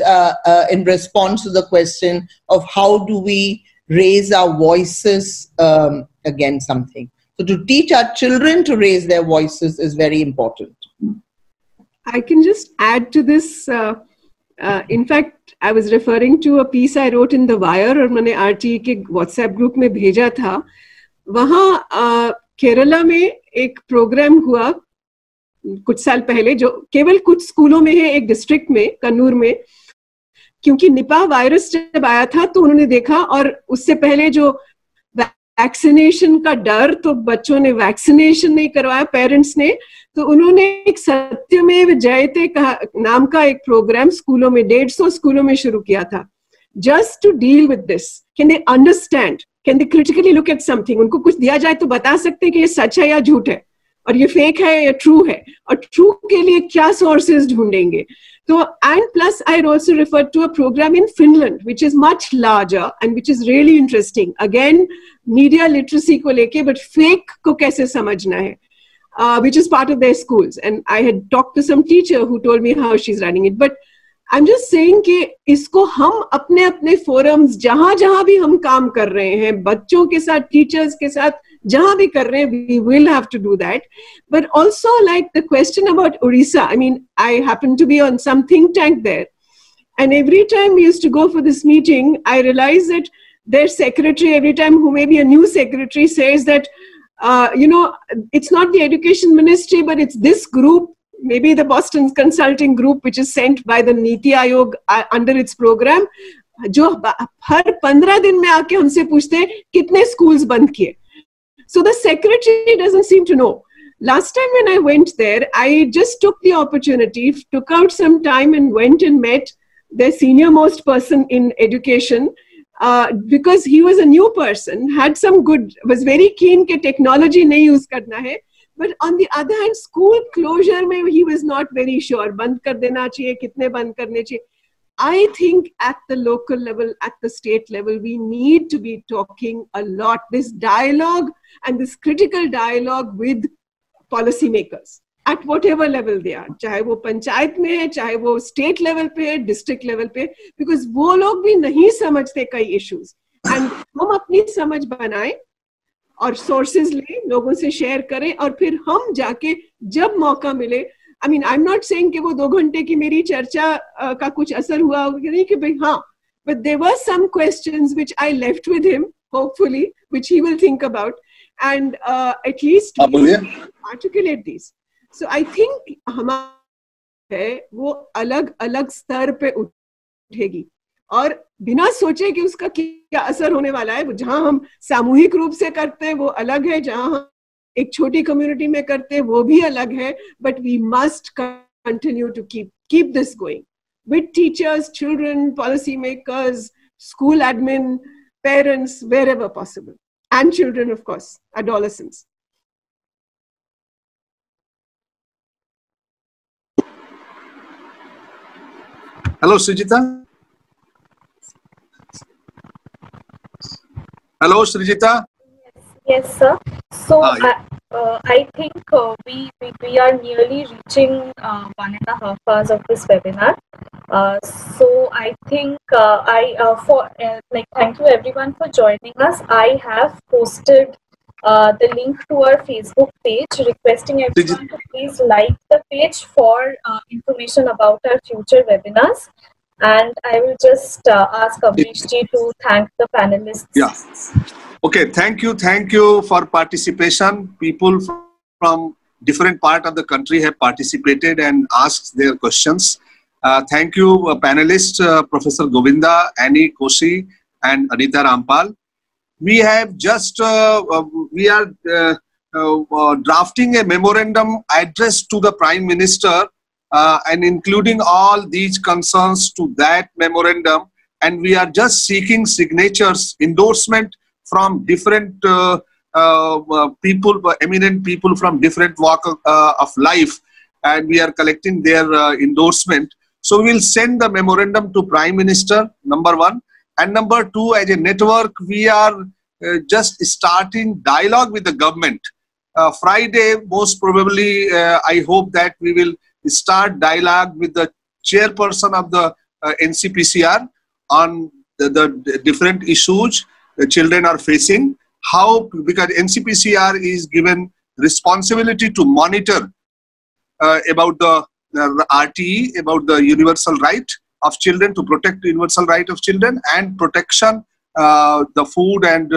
in response to the question of how do we raise our voices against something. So to teach our children to raise their voices is very important. I can just add to this. In fact, I was referring to a piece I wrote in The Wire और मैंने RTE के WhatsApp group में भेजा था. वहाँ केरला में एक programme हुआ कुछ साल पहले जो केवल कुछ स्कूलों में है, एक डिस्ट्रिक्ट में, कन्नूर में, क्योंकि निपा वायरस जब आया था तो उन्होंने देखा, और उससे पहले जो वैक्सीनेशन का डर, तो बच्चों ने वैक्सीनेशन नहीं करवाया, पेरेंट्स ने, तो उन्होंने एक सत्यमेव जयते नाम का एक प्रोग्राम स्कूलों में, 150 स्कूलों में शुरू किया था, just to deal with this. Can they understand, can they critically look at something. उनको कुछ दिया जाए तो बता सकते हैं कि ये सच है या झूठ है, और ये फेक है या ट्रू है, और ट्रू के लिए क्या सोर्सेज ढूंढेंगे. So, and plus I also referred to a program in Finland, which is much larger and which is really interesting. Again, media literacy को लेके, but fake को कैसे समझना है, which is part of their schools. And I had talked to some teacher who told me how she's running it. But I'm just saying कि इसको हम अपने अपने forums, जहाँ भी हम काम कर रहे हैं, बच्चों के साथ, teachers के साथ, जहाँ भी कर रहे हैं, we will have to do that. But also, like the question about Orissa, I mean, I happen to be on some think tank there. And every time we used to go for this meeting, I realized that their secretary, every time who may be a new secretary, says that, it's not the education ministry, but it's this group, maybe the Boston Consulting Group, which is sent by the Niti Aayog under its program, जो हर 15 दिन में आके हमसे पूछते हैं कितने schools बंद किए. So the secretary doesn't seem to know. Last time when I went there, I just took the opportunity, took out some time and went and met the senior most person in education, because he was a new person, had some good, was very keen कि technology नहीं use करना है. But on the other hand, school closure में he was not very sure. बंद कर देना चाहिए, कितने बंद करने चाहिए. I think at the local level, at the state level, we need to be talking a lot. This dialogue and this critical dialogue with policymakers at whatever level they are. चाहे वो पंचायत में है, चाहे वो state level पे है, district level पे, because वो लोग भी नहीं समझते कई issues. And हम अपनी समझ बनाएं और sources ले, लोगों से share करें, और फिर हम जाके जब मौका मिले, I mean, I'm not saying कि वो 2 घंटे की मेरी चर्चा का कुछ असर हुआ होगा, नहीं कि भाई हाँ, but there were some questions which I left with him, hopefully, which he will think about, and at least articulate these. So I think हमारे है वो अलग अलग स्तर पे उठेगी, और बिना सोचे कि उसका क्या असर होने वाला है. जहाँ हम सामूहिक रूप से करते हैं वो अलग है, जहाँ हम एक छोटी कम्युनिटी में करते हैं वो भी अलग है. But we must continue to keep this going with teachers, children, policymakers, school admin, parents, wherever possible, and children, of course, adolescents. Hello, Srijita. Hello, Srijita. Yes, sir. So I think we are nearly reaching 1.5 hours of this webinar. So I think thank you everyone for joining us. I have posted the link to our Facebook page, requesting everyone to please like the page for information about our future webinars. And I will just ask Avnish ji to thank the panelists. Yeah. Okay, thank you for participation. People from different part of the country have participated and asked their questions. Thank you, panelists, Professor Govinda, Annie Koshi, and Anita Rampal. We have just, we are drafting a memorandum addressed to the Prime Minister and including all these concerns to that memorandum. And we are just seeking signatures, endorsement from different people, eminent people from different walk of life, and we are collecting their endorsement. So we will send the memorandum to Prime Minister, number 1. And number 2, as a network, we are just starting dialogue with the government. Friday, most probably, I hope that we will start dialogue with the chairperson of the NCPCR on the different issues the children are facing. How, because NCPCR is given responsibility to monitor about the RTE about the universal right of children, to protect the universal right of children and protection, the food and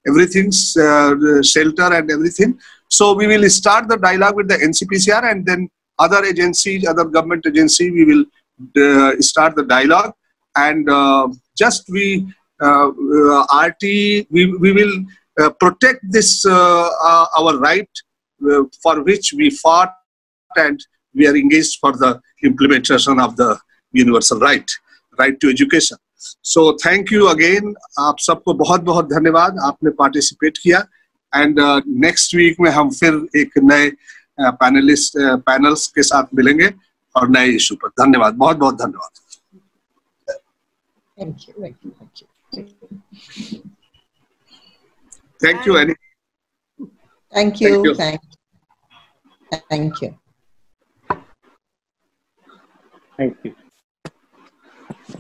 everything, shelter and everything. So we will start the dialogue with the NCPCR, and then other agencies, other government agency, we will start the dialogue. And RT, we will protect this our right for which we fought, and we are engaged for the implementation of the universal right to education. So thank you again. आप सबको बहुत बहुत धन्यवाद, आपने participate किया. And next week में हम फिर एक नए पैनल्स के साथ मिलेंगे और नए इशू पर. धन्यवाद, बहुत बहुत धन्यवाद. Thank you. Thank you. Thank you. Thank you, Annie. Thank you. Thank you. Thank you. Thank you.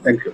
Thank you.